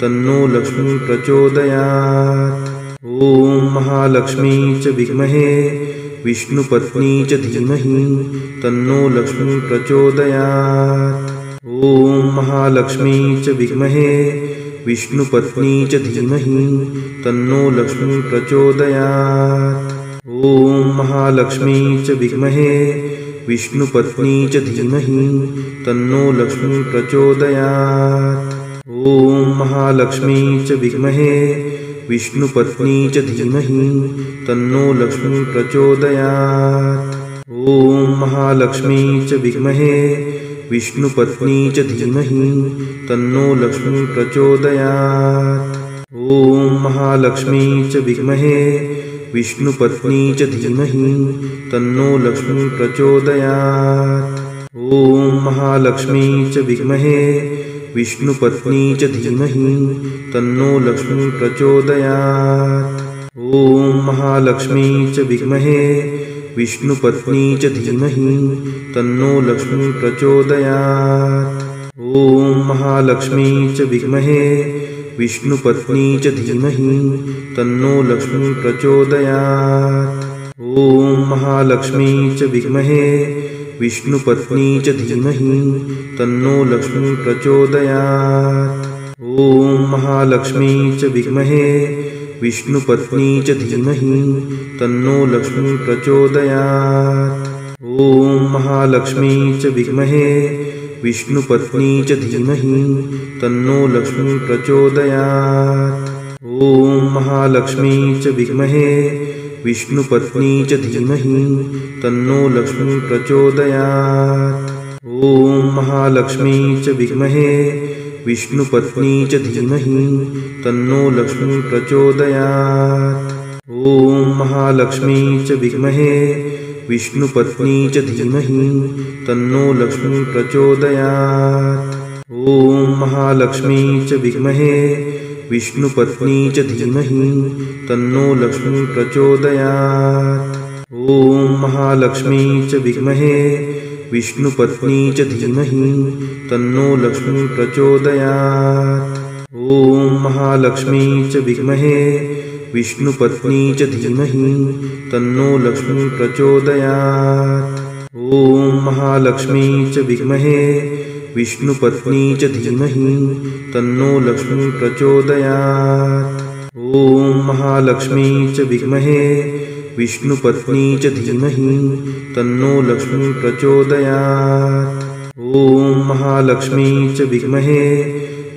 तन्नो लक्ष्मी प्रचोदयात्। ॐ महालक्ष्मी च विद्महे विष्णुपत्नी च धीमहि तन्नो लक्ष्मी प्रचोदयात्। ॐ महालक्ष्मी च विद्महे विष्णुपत्नी च धीमहि तन्नो लक्ष्मी प्रचोदयात्। ॐ महालक्ष्मी च विद्महे विष्णुपत्नी च धीमहि तन्नो लक्ष्मी प्रचोदयात्। ॐ महालक्ष्मी च विद्महे विष्णुपत्नी च धीमहि तन्नो लक्ष्मी प्रचोदयात्। ॐ महालक्ष्मी च विद्महे विष्णुपत्नी च धीमहि तन्नो लक्ष्मी प्रचोदयात्। ॐ महालक्ष्मी च विद्महे विष्णुपत्नी च धीमहि तन्नो लक्ष्मी प्रचोदयात्। ॐ महालक्ष्मी च विद्महे विष्णुपत्नी च धीमहि तन्नो लक्ष्मी प्रचोदयात्। ॐ महालक्ष्मी च विद्महे विष्णुपत्नी च धीमहि तन्नो लक्ष्मी प्रचोदयात्। ॐ महालक्ष्मी च विद्महे विष्णुपत्नी च धीमहि तन्नो लक्ष्मी प्रचोदयात्। ॐ महालक्ष्मी च विद्महे विष्णुपत्नी च धीमहि तन्नो लक्ष्मी प्रचोदयात्। ॐ महालक्ष्मी च विद्महे विष्णुपत्नी च धीमहि तन्नो लक्ष्मी प्रचोदयात्। ॐ महालक्ष्मी च विद्महे विष्णुपत्नी च धीमहि तन्नो लक्ष्मी प्रचोदयात्। ॐ महालक्ष्मी च विद्महे विष्णुपत्नी च धीमहि तन्नो लक्ष्मी प्रचोदयात्। ॐ महालक्ष्मी च विद्महे विष्णुपत्नी च धीमहि तन्नो लक्ष्मी प्रचोदयात्। ॐ महालक्ष्मी च विद्महे विष्णुपत्नी च धीमहि तन्नो लक्ष्मी प्रचोदयात्। ॐ महालक्ष्मी च विद्महे विष्णुपत्नी च धीमहि तन्नो लक्ष्मी प्रचोदयात्। ॐ महालक्ष्मी च विद्महे विष्णुपत्नी च धीमहि तन्नो लक्ष्मी प्रचोदयात्। ॐ महालक्ष्मी च विद्महे विष्णुपत्नी च धीमहि तन्नो लक्ष्मी प्रचोदयात्। ॐ महालक्ष्मी च विद्महे विष्णुपत्नी च धीमहि तन्नो लक्ष्मी प्रचोदयात्। ॐ महालक्ष्मी च विद्महे विष्णुपत्नी च धीमहि तन्नो लक्ष्मी प्रचोदयात्। ॐ महालक्ष्मी च विद्महे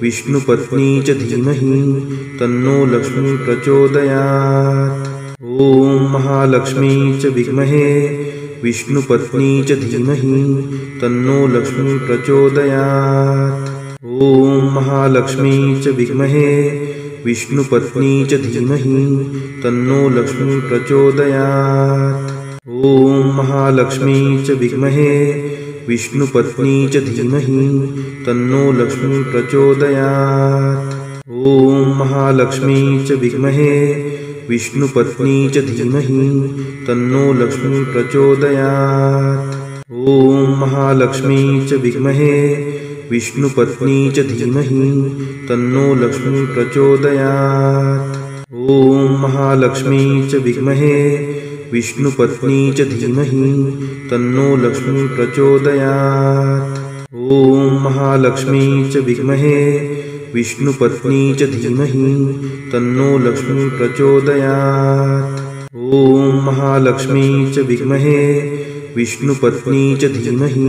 विष्णुपत्नी च धीमहि तन्नो लक्ष्मी प्रचोदयात्। ॐ महालक्ष्मी च विद्महे विष्णुपत्नी च धीमहि तन्नो लक्ष्मी प्रचोदयात्। ॐ महालक्ष्मी च विद्महे विष्णुपत्नी च धीमहि तन्नो लक्ष्मी प्रचोदयात्। ॐ महालक्ष्मी च विद्महे विष्णुपत्नी च धीमहि तन्नो लक्ष्मी प्रचोदयात्। ॐ महालक्ष्मी च विद्महे विष्णुपत्नी च धीमहि तन्नो लक्ष्मी प्रचोदयात्। ॐ महालक्ष्मी च विद्महे विष्णुपत्नी च धीमहि तन्नो लक्ष्मी प्रचोदयात्। ॐ महालक्ष्मी च विद्महे विष्णुपत्नी च धीमहि तन्नो लक्ष्मी प्रचोदयात्। ॐ महालक्ष्मी च विद्महे विष्णुपत्नी च धीमहि तन्नो लक्ष्मी प्रचोदयात्। ॐ महालक्ष्मी च विद्महे विष्णुपत्नी च धीमहि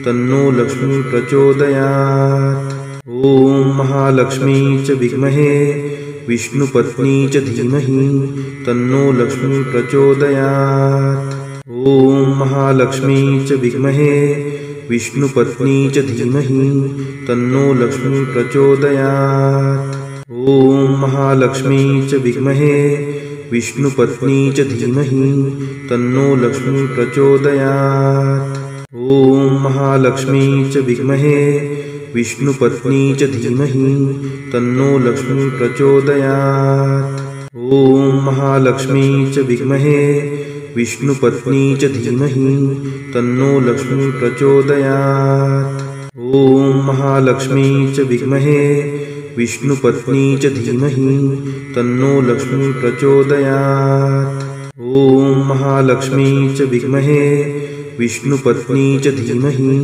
तन्नो लक्ष्मी प्रचोदयात्। ॐ महालक्ष्मी च विद्महे विष्णुपत्नी च धीमहि तन्नो लक्ष्मी प्रचोदयात्। ॐ महालक्ष्मी च विद्महे विष्णुपत्नी च धीमहि तन्नो लक्ष्मी प्रचोदयात्। ॐ महालक्ष्मी च विद्महे विष्णुपत्नी च धीमहि तन्नो लक्ष्मी प्रचोदयात्। ॐ महालक्ष्मी च विद्महे विष्णुपत्नी च धीमहि तन्नो लक्ष्मी प्रचोदयात्। ॐ महालक्ष्मी च विद्महे विष्णुपत्नी च धीमहि तन्नो लक्ष्मी प्रचोदयात्। ॐ महालक्ष्मी च विद्महे विष्णुपत्नी च धीमहि तन्नो लक्ष्मी प्रचोदयात्। ॐ महालक्ष्मी च विद्महे विष्णुपत्नी च धीमहि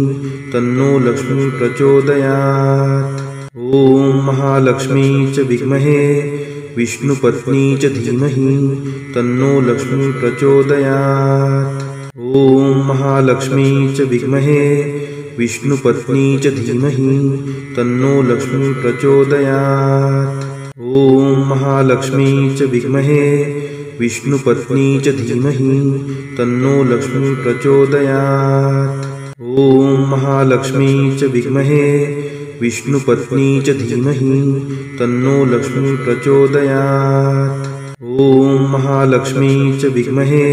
तन्नो लक्ष्मी प्रचोदयात्। ॐ महालक्ष्मी च विद्महे विष्णुपत्नी च धीमहि तन्नो लक्ष्मी प्रचोदयात्। ॐ महालक्ष्मी च विद्महे विष्णुपत्नी च धीमहि तन्नो लक्ष्मी प्रचोदयात्। ॐ महालक्ष्मी च विद्महे विष्णुपत्नी च धीमहि तन्नो लक्ष्मी प्रचोदयात्। ॐ महालक्ष्मी च विद्महे विष्णुपत्नी च धीमहि तन्नो लक्ष्मी प्रचोदयात्। ॐ महालक्ष्मी च विद्महे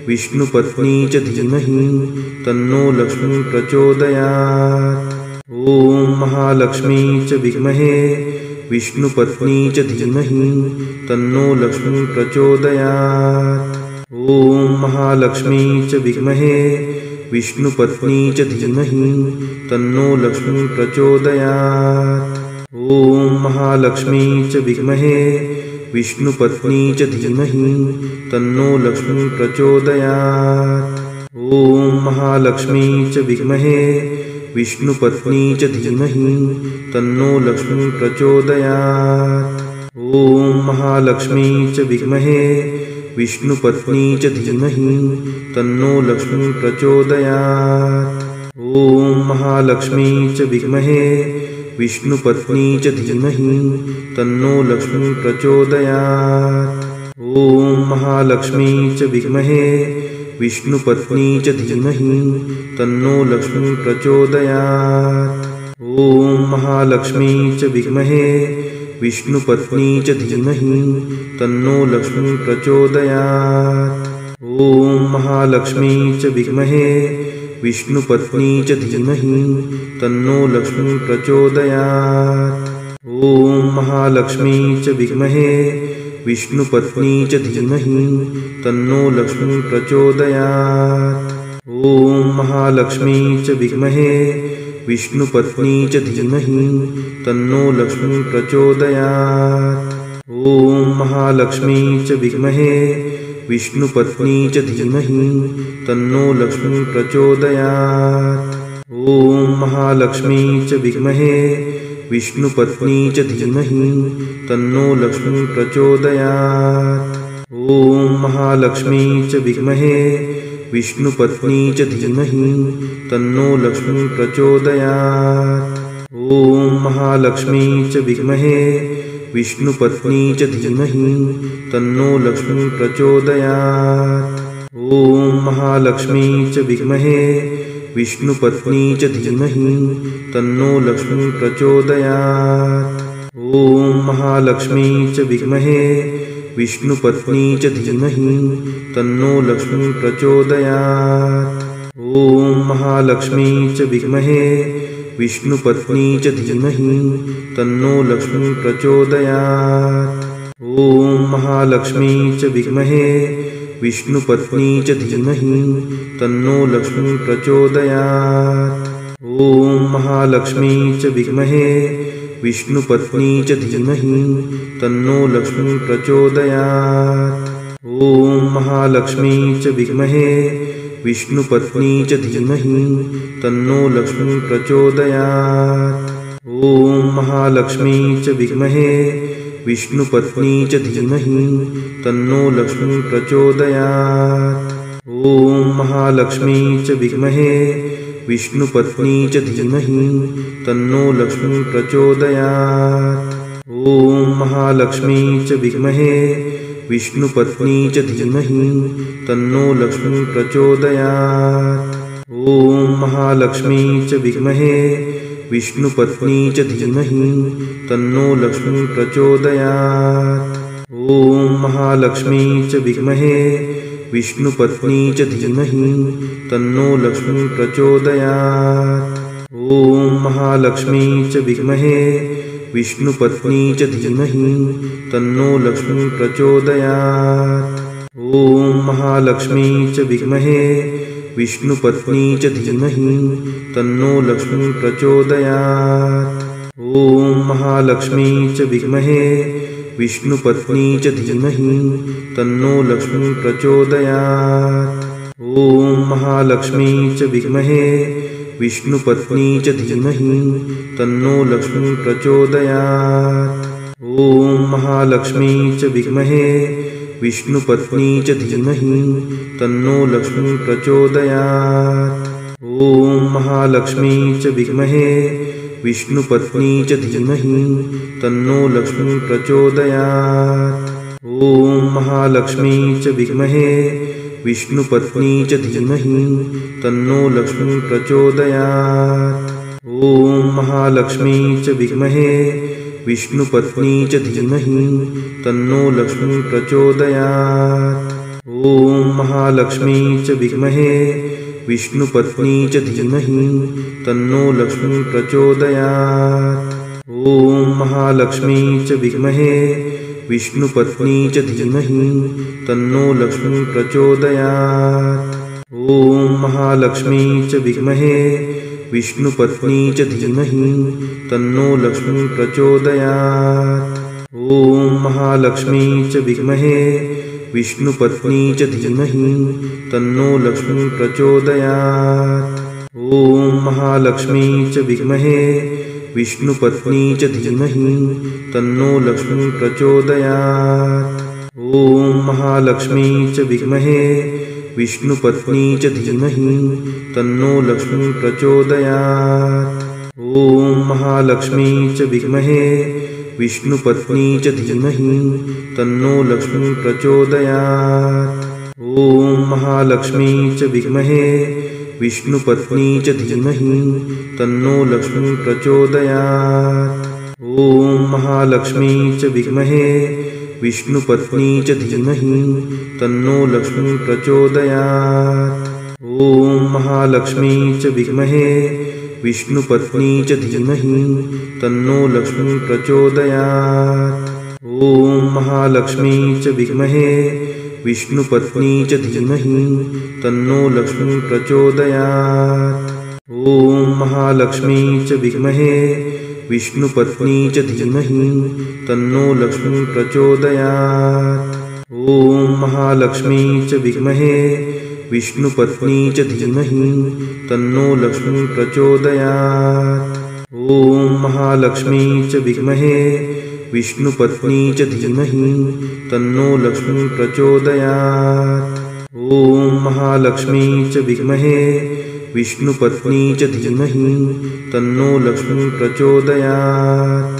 विष्णुपत्नी च धीमहि तन्नो लक्ष्मी प्रचोदयात्। ॐ महालक्ष्मी च विद्महे विष्णुपत्नी च धीमहि तन्नो लक्ष्मी प्रचोदयात्। ॐ महालक्ष्मी च विद्महे विष्णुपत्नी च धीमहि तन्नो लक्ष्मी प्रचोदयात्। ॐ महालक्ष्मी च विद्महे विष्णुपत्नी च धीमहि तन्नो लक्ष्मी प्रचोदयात्। ॐ महालक्ष्मी च विद्महे विष्णुपत्नी च धीमहि तन्नो लक्ष्मी प्रचोदयात्। ॐ महालक्ष्मी च विद्महे विष्णुपत्नी च धीमहि तन्नो लक्ष्मी प्रचोदयात्। ॐ महालक्ष्मी च विद्महे विष्णुपत्नी च धीमहि तन्नो लक्ष्मी प्रचोदयात्। ॐ महालक्ष्मी च विद्महे विष्णुपत्नी च धीमहि तन्नो लक्ष्मी प्रचोदयात्। ॐ महालक्ष्मी च विद्महे विष्णुपत्नी च धीमहि तन्नो लक्ष्मी प्रचोदयात्। ॐ महालक्ष्मी च विद्महे विष्णुपत्नी च धीमहि तन्नो लक्ष्मी प्रचोदयात्। ॐ महालक्ष्मी च विद्महे विष्णुपत्नी च धीमहि तन्नो लक्ष्मी प्रचोदयात्। ॐ महालक्ष्मी च विद्महे विष्णुपत्नी च धीमहि तन्नो लक्ष्मी प्रचोदयात्। ॐ महालक्ष्मी च विद्महे विष्णुपत्नी च धीमहि तन्नो लक्ष्मी प्रचोदयात्। ॐ महालक्ष्मी च विद्महे विष्णुपत्नी च धीमहि तन्नो लक्ष्मी प्रचोदयात्। ॐ महालक्ष्मी च विद्महे विष्णुपत्नी च धीमहि तन्नो लक्ष्मी प्रचोदयात्। ॐ महालक्ष्मी च विद्महे विष्णुपत्नी च धीमहि तन्नो लक्ष्मी प्रचोदयात्। ॐ महालक्ष्मी च विद्महे विष्णुपत्नी च धीमहि तन्नो लक्ष्मी प्रचोदयात्। ॐ महालक्ष्मी च विद्महे विष्णुपत्नी च धीमहि तन्नो लक्ष्मी प्रचोदयात्। ॐ महालक्ष्मी च विद्महे विष्णुपत्नी च धीमहि तन्नो लक्ष्मी प्रचोदयात्। ॐ महालक्ष्मी च विद्महे विष्णुपत्नी च धीमहि तन्नो लक्ष्मी प्रचोदयात्। ॐ महालक्ष्मी च विद्महे विष्णुपत्नी च धीमहि तन्नो लक्ष्मी प्रचोदयात्। ॐ महालक्ष्मी च विद्महे विष्णुपत्नी च धीमहि तन्नो लक्ष्मी प्रचोदयात्। ॐ महालक्ष्मी च विद्महे विष्णुपत्नी च धीमहि तन्नो लक्ष्मी प्रचोदयात्। ॐ महालक्ष्मी च विद्महे विष्णुपत्नी च धीमहि तन्नो लक्ष्मी प्रचोदयात्। ॐ महालक्ष्मी च विद्महे विष्णुपत्नी च धीमहि तन्नो लक्ष्मी प्रचोदयात्। ॐ महालक्ष्मी च विद्महे विष्णुपत्नी च धीमहि तन्नो लक्ष्मी प्रचोदयात्। ॐ महालक्ष्मी च विद्महे विष्णुपत्नी च धीमहि तन्नो लक्ष्मी प्रचोदयात्। ॐ महालक्ष्मी च विद्महे विष्णुपत्नी च धीमहि तन्नो लक्ष्मी प्रचोदयात्। ॐ महालक्ष्मी च विद्महे विष्णुपत्नी च धीमहि तन्नो लक्ष्मी प्रचोदयात्। ॐ महालक्ष्मी च विद्महे विष्णुपत्नी च धीमहि तन्नो लक्ष्मी प्रचोदयात्। ॐ महालक्ष्मी च विद्महे विष्णुपत्नी च धीमहि तन्नो लक्ष्मी प्रचोदयात्। ॐ महालक्ष्मी च विद्महे विष्णुपत्नी च धीमहि तन्नो लक्ष्मी प्रचोदयात्। ॐ महालक्ष्मी च विद्महे विष्णुपत्नी च धीमहि तन्नो लक्ष्मी प्रचोदयात्। ॐ महालक्ष्मी च विद्महे विष्णुपत्नी च धीमहि तन्नो लक्ष्मी प्रचोदयात्। ॐ महालक्ष्मी च विद्महे विष्णुपत्नी च धीमहि तन्नो लक्ष्मी प्रचोदयात्। ॐ महालक्ष्मी च विद्महे विष्णुपत्नी च धीमहि तन्नो लक्ष्मी प्रचोदयात्। ॐ महालक्ष्मी च विद्महे विष्णुपत्नी च धीमहि तन्नो लक्ष्मी प्रचोदयात्। ॐ महालक्ष्मी च विद्महे विष्णुपत्नी च धीमहि तन्नो लक्ष्मी प्रचोदयात्। ॐ महालक्ष्मी च विद्महे विष्णुपत्नी च धीमहि तन्नो लक्ष्मी प्रचोदयात्। ॐ महालक्ष्मी च विद्महे विष्णुपत्नी च धीमहि तन्नो लक्ष्मी प्रचोदयात्। ॐ महालक्ष्मी च विद्महे विष्णुपत्नी च धीमहि तन्नो लक्ष्मी प्रचोदयात्। ॐ महालक्ष्मी च विद्महे विष्णुपत्नी च धीमहि तन्नो लक्ष्मी प्रचोदयात्। ॐ महालक्ष्मी च विद्महे विष्णुपत्नी च धीमहि तन्नो लक्ष्मी प्रचोदयात्। ॐ महालक्ष्मी च विद्महे विष्णुपत्नी च धीमहि तन्नो लक्ष्मी प्रचोदयात्। ॐ महालक्ष्मी च विद्महे विष्णुपत्नी च धीमहि तन्नो लक्ष्मी प्रचोदयात्। ॐ महालक्ष्मी च विद्महे विष्णुपत्नी च धीमहि तन्नो लक्ष्मी प्रचोदयात्। ॐ महालक्ष्मी च विद्महे विष्णुपत्नी च धीमहि तन्नो लक्ष्मी प्रचोदयात्। ॐ महालक्ष्मी च विद्महे विष्णुपत्नी च धीमहि तन्नो लक्ष्मी प्रचोदयात्। ॐ महालक्ष्मी च विद्महे विष्णुपत्नी च धीमहि तन्नो लक्ष्मी प्रचोदयात्। ॐ महालक्ष्मी च विद्महे विष्णुपत्नी च धीमहि तन्नो लक्ष्मी प्रचोदयात्।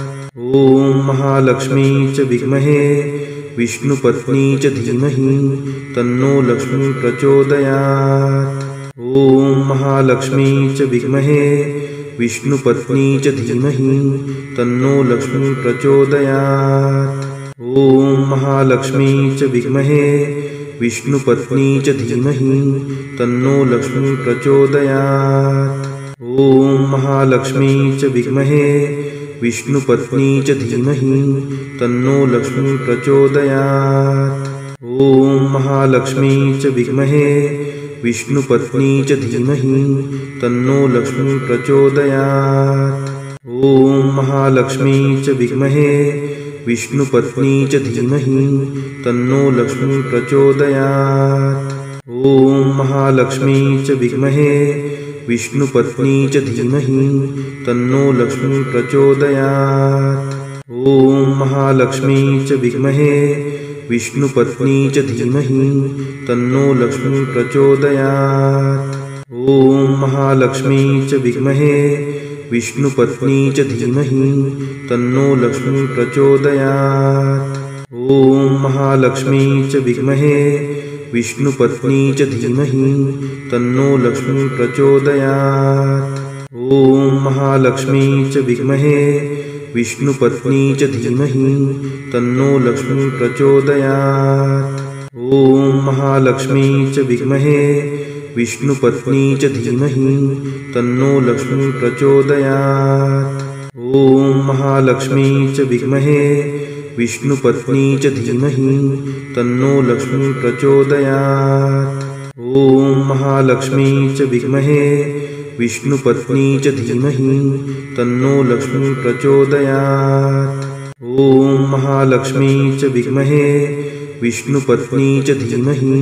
ॐ महालक्ष्मी च विद्महे विष्णुपत्नी च धीमहि तन्नो लक्ष्मी प्रचोदयात्। ॐ महालक्ष्मी च विद्महे विष्णुपत्नी च धीमहि तन्नो लक्ष्मी प्रचोदयात्। ॐ महालक्ष्मी च विद्महे विष्णुपत्नी च धीमहि तन्नो लक्ष्मी प्रचोदयात्। ॐ महालक्ष्मी च विद्महे विष्णुपत्नी च धीमहि तन्नो लक्ष्मी प्रचोदयात्। ॐ महालक्ष्मी च विद्महे विष्णुपत्नी च धीमहि तन्नो लक्ष्मी प्रचोदयात्। ॐ महालक्ष्मी च विद्महे विष्णुपत्नी च धीमहि तन्नो लक्ष्मी प्रचोदयात्। ॐ महालक्ष्मी च विद्महे विष्णुपत्नी च धीमहि तन्नो लक्ष्मी प्रचोदयात्। ॐ महालक्ष्मी च विद्महे विष्णुपत्नी च धीमहि तन्नो लक्ष्मी प्रचोदयात्। ॐ महालक्ष्मी च विद्महे विष्णुपत्नी च धीमहि तन्नो लक्ष्मी प्रचोदयात्। ॐ महालक्ष्मी च विद्महे विष्णुपत्नी च धीमहि तन्नो लक्ष्मी प्रचोदयात्। ॐ महालक्ष्मी च विद्महे विष्णुपत्नी च धीमहि तन्नो लक्ष्मी प्रचोदयात्। ॐ महालक्ष्मी च विद्महे विष्णुपत्नी च धीमहि तन्नो लक्ष्मी प्रचोदयात्। ॐ महालक्ष्मी च विद्महे विष्णुपत्नी च धीमहि तन्नो लक्ष्मी प्रचोदयात्। ॐ महालक्ष्मी च विद्महे विष्णुपत्नी च धीमहि तन्नो लक्ष्मी प्रचोदयात्। ॐ महालक्ष्मी च विद्महे विष्णुपत्नी च धीमहि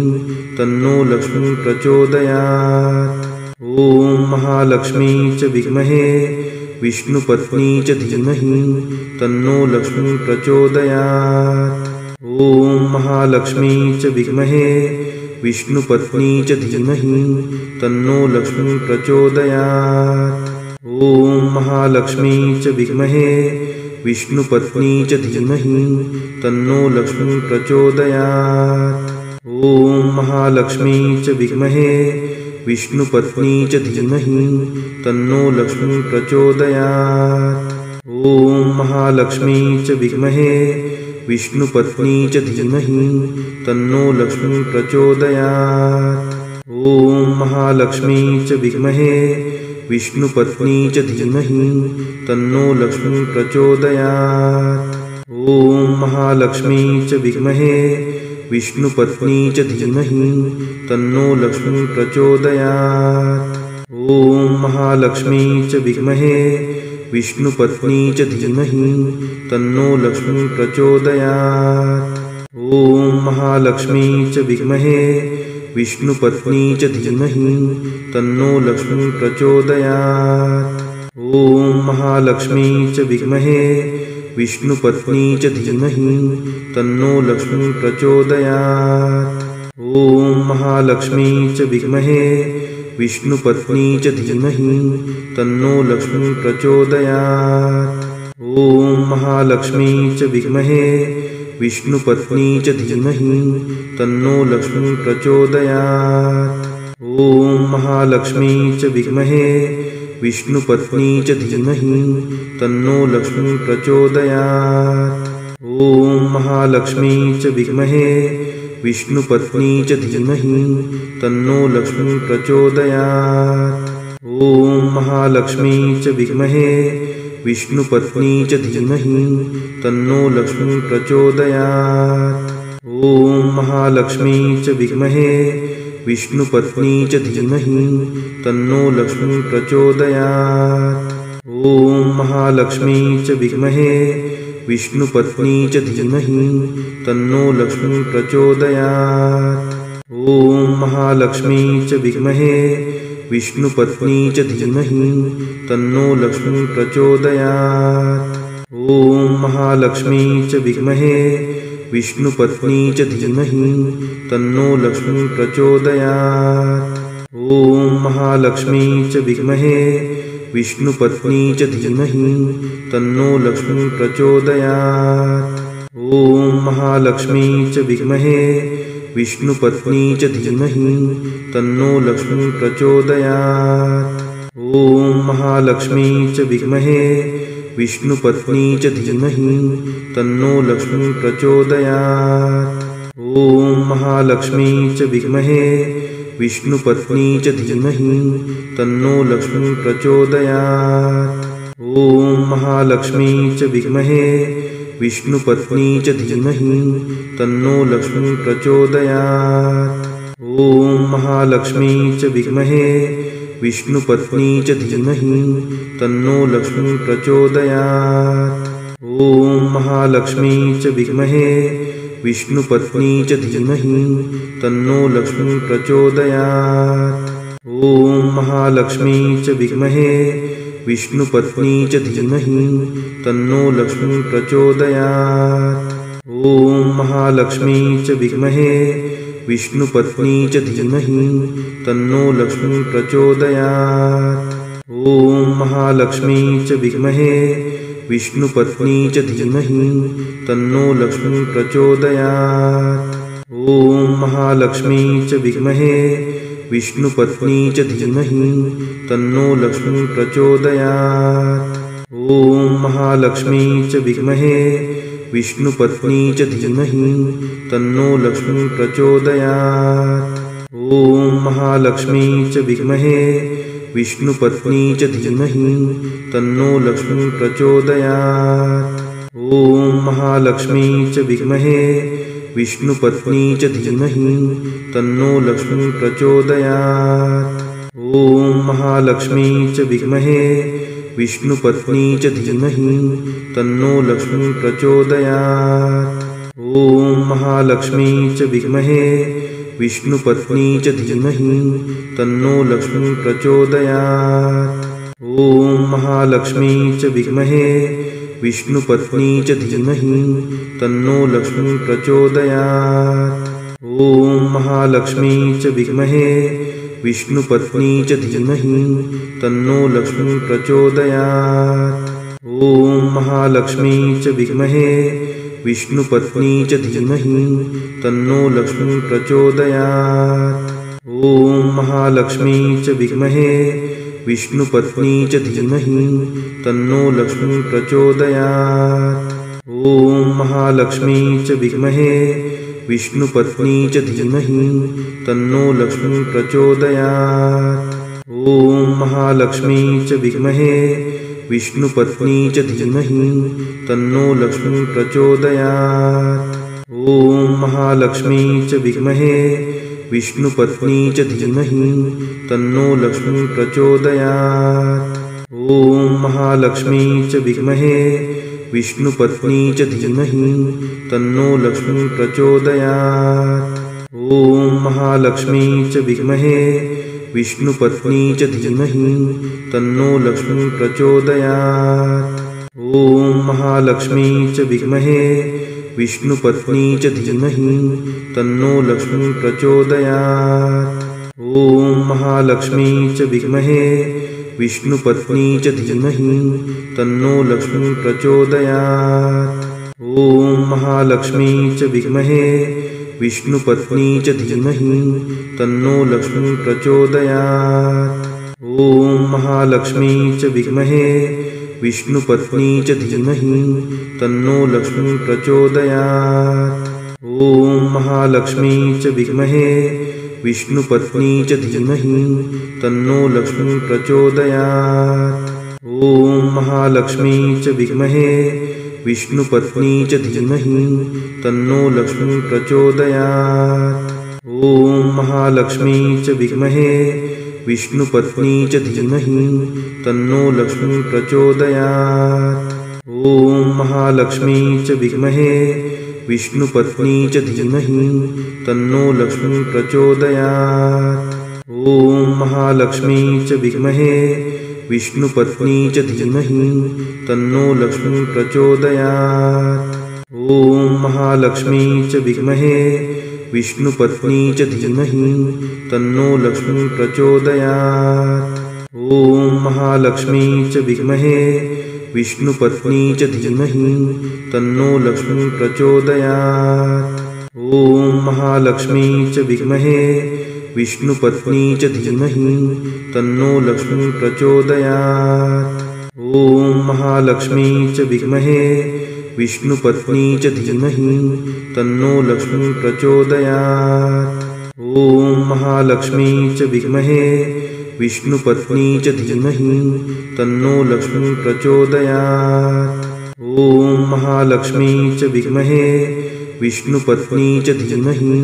तन्नो लक्ष्मी प्रचोदयात्। ॐ महालक्ष्मी च विद्महे विष्णुपत्नी च धीमहि तन्नो लक्ष्मी प्रचोदयात्। ॐ महालक्ष्मी च विद्महे विष्णुपत्नी च धीमहि तन्नो लक्ष्मी प्रचोदयात्। ॐ महालक्ष्मी च विद्महे विष्णुपत्नी च धीमहि तन्नो लक्ष्मी प्रचोदयात्। ॐ महालक्ष्मी च विद्महे विष्णुपत्नी च धीमहि तन्नो लक्ष्मी प्रचोदयात्। ॐ महालक्ष्मी च विद्महे विष्णुपत्नी च धीमहि तन्नो लक्ष्मी प्रचोदयात्। ॐ महालक्ष्मी च विद्महे विष्णुपत्नी च धीमहि तन्नो लक्ष्मी प्रचोदयात्। ॐ महालक्ष्मी च विद्महे विष्णुपत्नी च धीमहि तन्नो लक्ष्मी प्रचोदयात्। ॐ महालक्ष्मी च विद्महे विष्णुपत्नी च धीमहि तन्नो लक्ष्मी प्रचोदयात्। ॐ महालक्ष्मी च विद्महे विष्णुपत्नी च धीमहि तन्नो लक्ष्मी प्रचोदयात्। ॐ महालक्ष्मी च विद्महे विष्णुपत्नी च धीमहि तन्नो लक्ष्मी प्रचोदयात्। ॐ महालक्ष्मी च विद्महे विष्णुपत्नी च धीमहि तन्नो लक्ष्मी प्रचोदयात्। ॐ महालक्ष्मी च विद्महे विष्णुपत्नी च धीमहि तन्नो लक्ष्मी प्रचोदयात्। ॐ महालक्ष्मी च विद्महे विष्णुपत्नी च धीमहि तन्नो लक्ष्मी प्रचोदयात्। ॐ महालक्ष्मी च विद्महे विष्णुपत्नी च धीमहि तन्नो लक्ष्मी प्रचोदयात्। ॐ महालक्ष्मी च विद्महे विष्णुपत्नी च धीमहि तन्नो लक्ष्मी प्रचोदयात्। ॐ महालक्ष्मी च विद्महे विष्णुपत्नी च धीमहि तन्नो लक्ष्मी प्रचोदयात्। ॐ महालक्ष्मी च विद्महे विष्णुपत्नी च धीमहि तन्नो लक्ष्मी प्रचोदयात्। ॐ महालक्ष्मी च विद्महे विष्णुपत्नी च धीमहि तन्नो लक्ष्मी प्रचोदयात्। ॐ महालक्ष्मी च विद्महे विष्णुपत्नी च धीमहि तन्नो लक्ष्मी प्रचोदयात्। ॐ महालक्ष्मी च विद्महे विष्णुपत्नी च धीमहि तन्नो लक्ष्मी प्रचोदयात्। ॐ महालक्ष्मी च विद्महे विष्णुपत्नी च धीमहि तन्नो लक्ष्मी प्रचोदयात्। ॐ महालक्ष्मी च विद्महे विष्णुपत्नी च धीमहि तन्नो लक्ष्मी प्रचोदयात्। ॐ महालक्ष्मी च विद्महे विष्णुपत्नी च धीमहि तन्नो लक्ष्मी प्रचोदयात्। ॐ महालक्ष्मी च विद्महे विष्णुपत्नी च धीमहि तन्नो लक्ष्मी प्रचोदयात्। ॐ महालक्ष्मी च विद्महे विष्णुपत्नी च धीमहि तन्नो लक्ष्मी प्रचोदयात्। ॐ महालक्ष्मी च विद्महे विष्णुपत्नी च धीमहि तन्नो लक्ष्मी प्रचोदयात्। ॐ महालक्ष्मी च विद्महे विष्णुपत्नी च धीमहि तन्नो लक्ष्मी प्रचोदयात्। ॐ महालक्ष्मी च विद्महे विष्णुपत्नी च धीमहि तन्नो लक्ष्मी प्रचोदयात्। ॐ महालक्ष्मी च विद्महे विष्णुपत्नी च धीमहि तन्नो लक्ष्मी प्रचोदयात्। ॐ महालक्ष्मी च विद्महे विष्णुपत्नी च धीमहि तन्नो लक्ष्मी प्रचोदयात्। ॐ महालक्ष्मी च विद्महे विष्णुपत्नी च धीमहि तन्नो लक्ष्मी प्रचोदयात्। ॐ महालक्ष्मी च विद्महे विष्णुपत्नी च धीमहि तन्नो लक्ष्मी प्रचोदयात्। ॐ महालक्ष्मी च विद्महे विष्णुपत्नी च धीमहि तन्नो लक्ष्मी प्रचोदयात्। ॐ महालक्ष्मी च विद्महे विष्णुपत्नी च धीमहि तन्नो लक्ष्मी प्रचोदयात्। ॐ महालक्ष्मी च विद्महे विष्णुपत्नी च धीमहि तन्नो लक्ष्मी प्रचोदयात्। ॐ महालक्ष्मी च विद्महे विष्णुपत्नी च धीमहि तन्नो लक्ष्मी प्रचोदयात्। ॐ महालक्ष्मी च विद्महे विष्णुपत्नी च धीमहि तन्नो लक्ष्मी प्रचोदयात्। ॐ महालक्ष्मी च विद्महे विष्णुपत्नी च धीमहि तन्नो लक्ष्मी प्रचोदयात्। ॐ महालक्ष्मी च विद्महे विष्णुपत्नी च धीमहि तन्नो लक्ष्मी प्रचोदयात्। ॐ महालक्ष्मी च विद्महे विष्णुपत्नी च धीमहि तन्नो लक्ष्मी प्रचोदयात्। ॐ महालक्ष्मी च विद्महे विष्णुपत्नी च धीमहि तन्नो लक्ष्मी प्रचोदयात्। ॐ महालक्ष्मी च विद्महे विष्णुपत्नी च धीमहि तन्नो लक्ष्मी प्रचोदयात्। ॐ महालक्ष्मी च विद्महे विष्णुपत्नी च धीमहि तन्नो लक्ष्मी प्रचोदयात्। ॐ महालक्ष्मी च विद्महे विष्णुपत्नी च धीमहि तन्नो लक्ष्मी प्रचोदयात्। ॐ महालक्ष्मी च विद्महे विष्णुपत्नी च धीमहि तन्नो लक्ष्मी प्रचोदयात्। ॐ महालक्ष्मी च विद्महे विष्णुपत्नी च धीमहि तन्नो लक्ष्मी प्रचोदयात्। ॐ महालक्ष्मी च विद्महे विष्णुपत्नी च धीमहि तन्नो लक्ष्मी प्रचोदयात्। ॐ महालक्ष्मी च विद्महे विष्णुपत्नी च धीमहि तन्नो लक्ष्मी प्रचोदयात्। ॐ महालक्ष्मी च विद्महे विष्णुपत्नी च धीमहि तन्नो लक्ष्मी प्रचोदयात्। ॐ महालक्ष्मी च विद्महे विष्णुपत्नी च धीमहि तन्नो लक्ष्मी प्रचोदयात्। ॐ महालक्ष्मी च विद्महे विष्णुपत्नी च धीमहि तन्नो लक्ष्मी प्रचोदयात्। ॐ महालक्ष्मी च विद्महे विष्णुपत्नी च धीमहि तन्नो लक्ष्मी प्रचोदयात्। ॐ महालक्ष्मी च विद्महे विष्णुपत्नी च धीमहि तन्नो लक्ष्मी प्रचोदयात्। ॐ महालक्ष्मी च विद्महे विष्णुपत्नी च धीमहि तन्नो लक्ष्मी प्रचोदयात्। ॐ महालक्ष्मी च विद्महे विष्णुपत्नी च धीमहि तन्नो लक्ष्मी प्रचोदयात्। ॐ महालक्ष्मी च विद्महे विष्णुपत्नी च धीमहि तन्नो लक्ष्मी प्रचोदयात्। ॐ महालक्ष्मी च विद्महे विष्णुपत्नी च धीमहि तन्नो लक्ष्मी प्रचोदयात्। ॐ महालक्ष्मी च विद्महे विष्णुपत्नी च धीमहि तन्नो लक्ष्मी प्रचोदयात्। ॐ महालक्ष्मी च विद्महे विष्णुपत्नी च धीमहि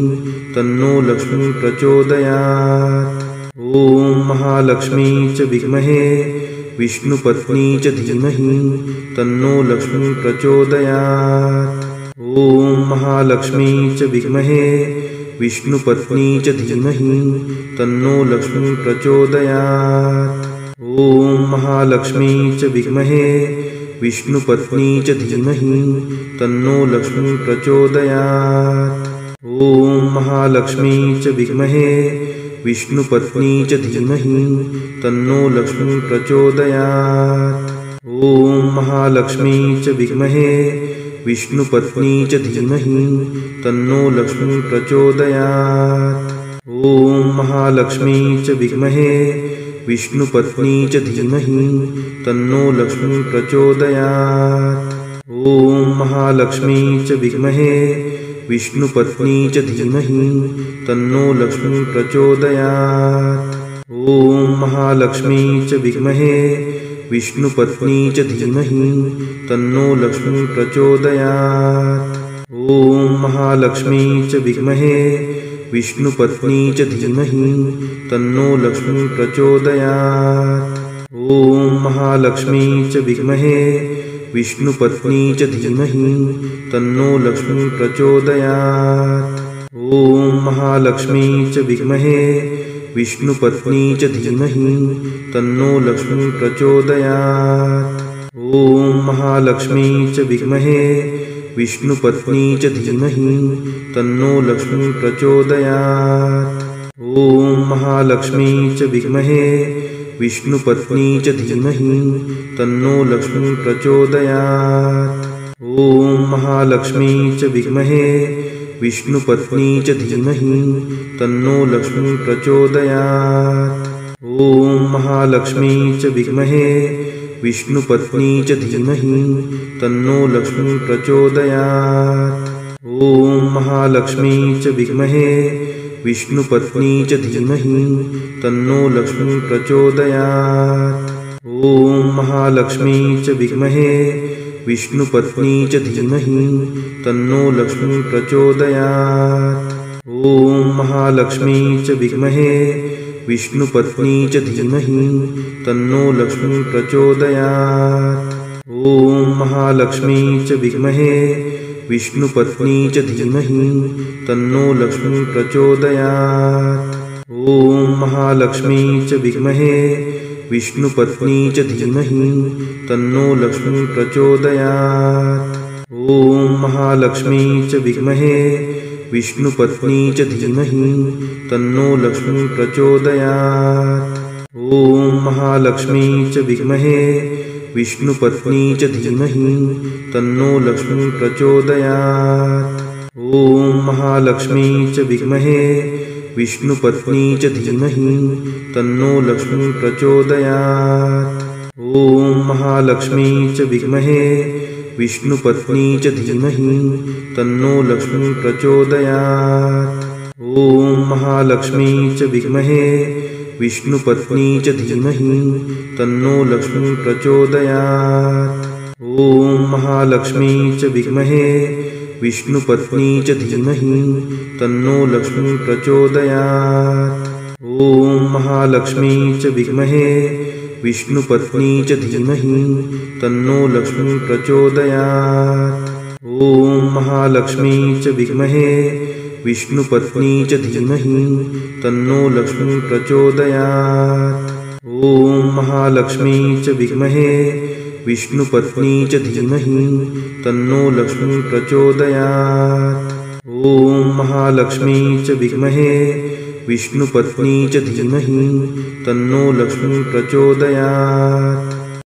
तन्नो लक्ष्मी प्रचोदयात्। ॐ महालक्ष्मी च विद्महे विष्णुपत्नी च धीमहि तन्नो लक्ष्मी प्रचोदयात्। ॐ महालक्ष्मी च विद्महे विष्णुपत्नी च धीमहि तन्नो लक्ष्मी प्रचोदयात्। ॐ महालक्ष्मी च विद्महे विष्णुपत्नी च धीमहि तन्नो लक्ष्मी प्रचोदयात्। ॐ महालक्ष्मी च विद्महे विष्णुपत्नी च धीमहि तन्नो लक्ष्मी प्रचोदयात्। ॐ महालक्ष्मी च विद्महे विष्णुपत्नी च धीमहि तन्नो लक्ष्मी प्रचोदयात्। ॐ महालक्ष्मी च विद्महे विष्णुपत्नी च धीमहि तन्नो लक्ष्मी प्रचोदयात्। ॐ महालक्ष्मी च विद्महे विष्णुपत्नी च धीमहि तन्नो लक्ष्मी प्रचोदयात्। ॐ महालक्ष्मी च विद्महे विष्णुपत्नी च धीमहि तन्नो लक्ष्मी प्रचोदयात्। ॐ महालक्ष्मी च विद्महे विष्णुपत्नी च धीमहि तन्नो लक्ष्मी प्रचोदयात्। ॐ महालक्ष्मी च विद्महे विष्णुपत्नी च धीमहि तन्नो लक्ष्मी प्रचोदयात्। ॐ महालक्ष्मी च विद्महे विष्णुपत्नी च धीमहि तन्नो लक्ष्मी प्रचोदयात्। ॐ महालक्ष्मी च विद्महे विष्णुपत्नी च धीमहि तन्नो लक्ष्मी प्रचोदयात्। ॐ महालक्ष्मी च विद्महे विष्णुपत्नी च धीमहि तन्नो लक्ष्मी प्रचोदयात्। ॐ महालक्ष्मी च विद्महे विष्णुपत्नी च धीमहि तन्नो लक्ष्मी प्रचोदयात्। ॐ महालक्ष्मी च विद्महे विष्णुपत्नी च धीमहि तन्नो लक्ष्मी प्रचोदयात्। ॐ महालक्ष्मी च विद्महे विष्णुपत्नी च धीमहि तन्नो लक्ष्मी प्रचोदयात्। ॐ महालक्ष्मी च विद्महे विष्णुपत्नी च धीमहि तन्नो लक्ष्मी प्रचोदयात्। ॐ महालक्ष्मी च विद्महे विष्णुपत्नी च धीमहि तन्नो लक्ष्मी प्रचोदयात्। ॐ महालक्ष्मी च विद्महे विष्णुपत्नी च धीमहि तन्नो लक्ष्मी प्रचोदयात्। ॐ महालक्ष्मी च विद्महे विष्णुपत्नी च धीमहि तन्नो लक्ष्मी प्रचोदयात्। ॐ महालक्ष्मी च विद्महे विष्णुपत्नी च धीमहि तन्नो लक्ष्मी प्रचोदयात्। ॐ महालक्ष्मी च विद्महे विष्णुपत्नी च धीमहि तन्नो लक्ष्मी प्रचोदयात्। ॐ महालक्ष्मी च विद्महे विष्णुपत्नी च धीमहि तन्नो लक्ष्मी प्रचोदयात्। ॐ महालक्ष्मी च विद्महे विष्णुपत्नी च धीमहि तन्नो लक्ष्मी प्रचोदयात्। ॐ महालक्ष्मी च विद्महे विष्णुपत्नी च धीमहि तन्नो लक्ष्मी प्रचोदयात्। ॐ महालक्ष्मी च विद्महे विष्णुपत्नी च धीमहि तन्नो लक्ष्मी प्रचोदयात्। ॐ महालक्ष्मी च विद्महे विष्णुपत्नी च धीमहि तन्नो लक्ष्मी प्रचोदयात्। ॐ महालक्ष्मी च विद्महे विष्णुपत्नी च धीमहि तन्नो लक्ष्मी प्रचोदयात्। ॐ महालक्ष्मी च विद्महे विष्णुपत्नी च धीमहि तन्नो लक्ष्मी प्रचोदयात्। ॐ महालक्ष्मी च विद्महे विष्णुपत्नी च धीमहि तन्नो लक्ष्मी प्रचोदयात्।